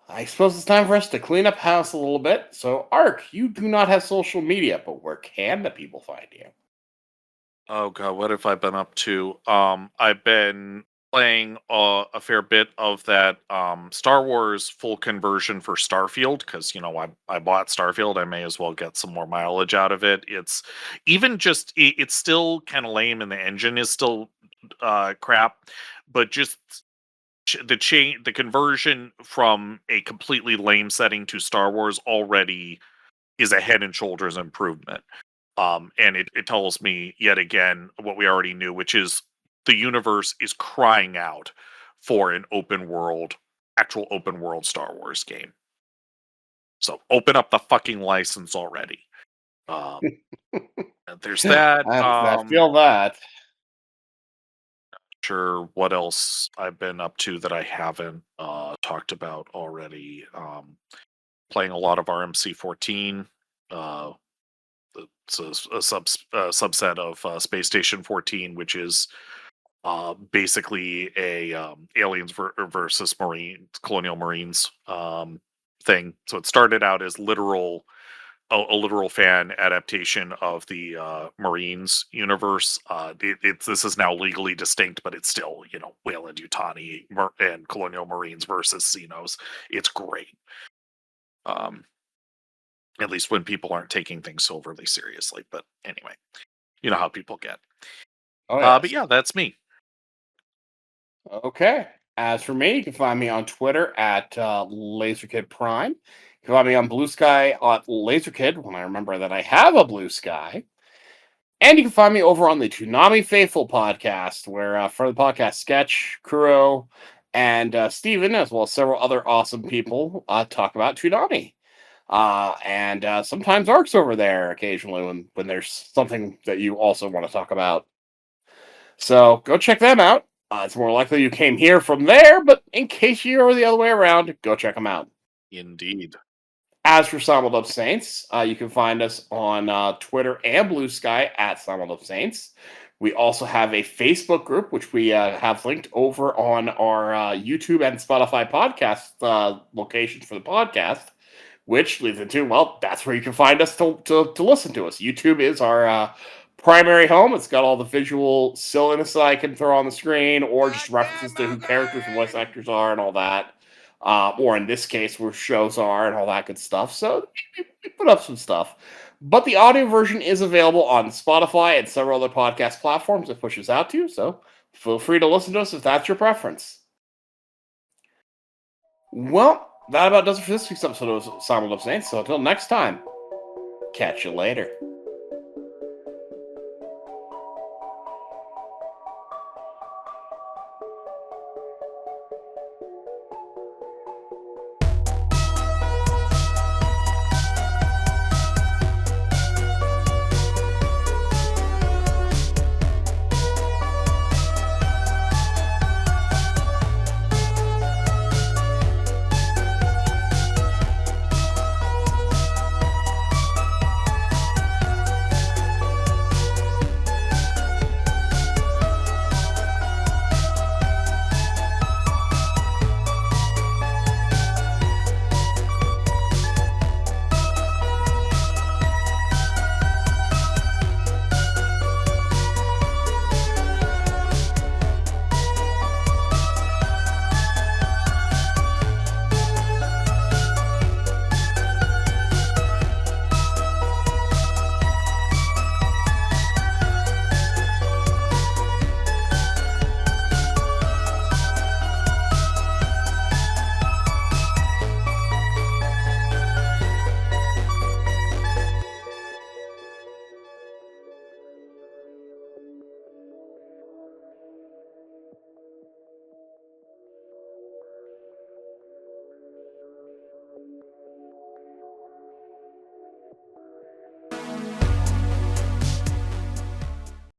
I suppose it's time for us to clean up house a little bit. So, Ark, you do not have social media, but where can the people find you? Oh god, what have I been up to? I've been playing a fair bit of that Star Wars full conversion for Starfield because I bought Starfield. I may as well get some more mileage out of it. It's even just it's still kind of lame and the engine is still crap, but just the conversion from a completely lame setting to Star Wars already is a head and shoulders improvement. And it tells me yet again what we already knew, which is the universe is crying out for an actual open world Star Wars game. So open up the fucking license already. There's that. I feel that. Sure, what else I've been up to that I haven't talked about already. Playing a lot of RMC-14. It's a subset of Space Station 14, which is basically a aliens versus colonial marines thing. So it started out as a literal fan adaptation of the Marines universe. This is now legally distinct, but it's still Wayland Yutani and colonial marines versus Xenos. It's great. At least when people aren't taking things so overly seriously. But anyway, you know how people get. Oh, yes. But yeah, that's me. Okay. As for me, you can find me on Twitter at LaserKid Prime. You can find me on Blue Sky at LaserKid when I remember that I have a Blue Sky. And you can find me over on the Toonami Faithful podcast, where for the podcast, Sketch, Kuro, and Steven, as well as several other awesome people, talk about Toonami. And sometimes Ark's over there occasionally when there's something that you also want to talk about. So go check them out. It's more likely you came here from there, but in case you're the other way around, go check them out. Indeed. As for Simuldub Saints, you can find us on Twitter and Blue Sky at Simuldub Saints. We also have a Facebook group, which we have linked over on our YouTube and Spotify podcast locations for the podcast, which leads into, well, that's where you can find us to listen to us. YouTube is our primary home. It's got all the visual silliness that I can throw on the screen, or just references to who characters and voice actors are and all that. Or in this case, where shows are and all that good stuff. So we put up some stuff. But the audio version is available on Spotify and several other podcast platforms it pushes out to. So feel free to listen to us if that's your preference. Well, that about does it for this week's episode of Simuldub Saints. So until next time, catch you later.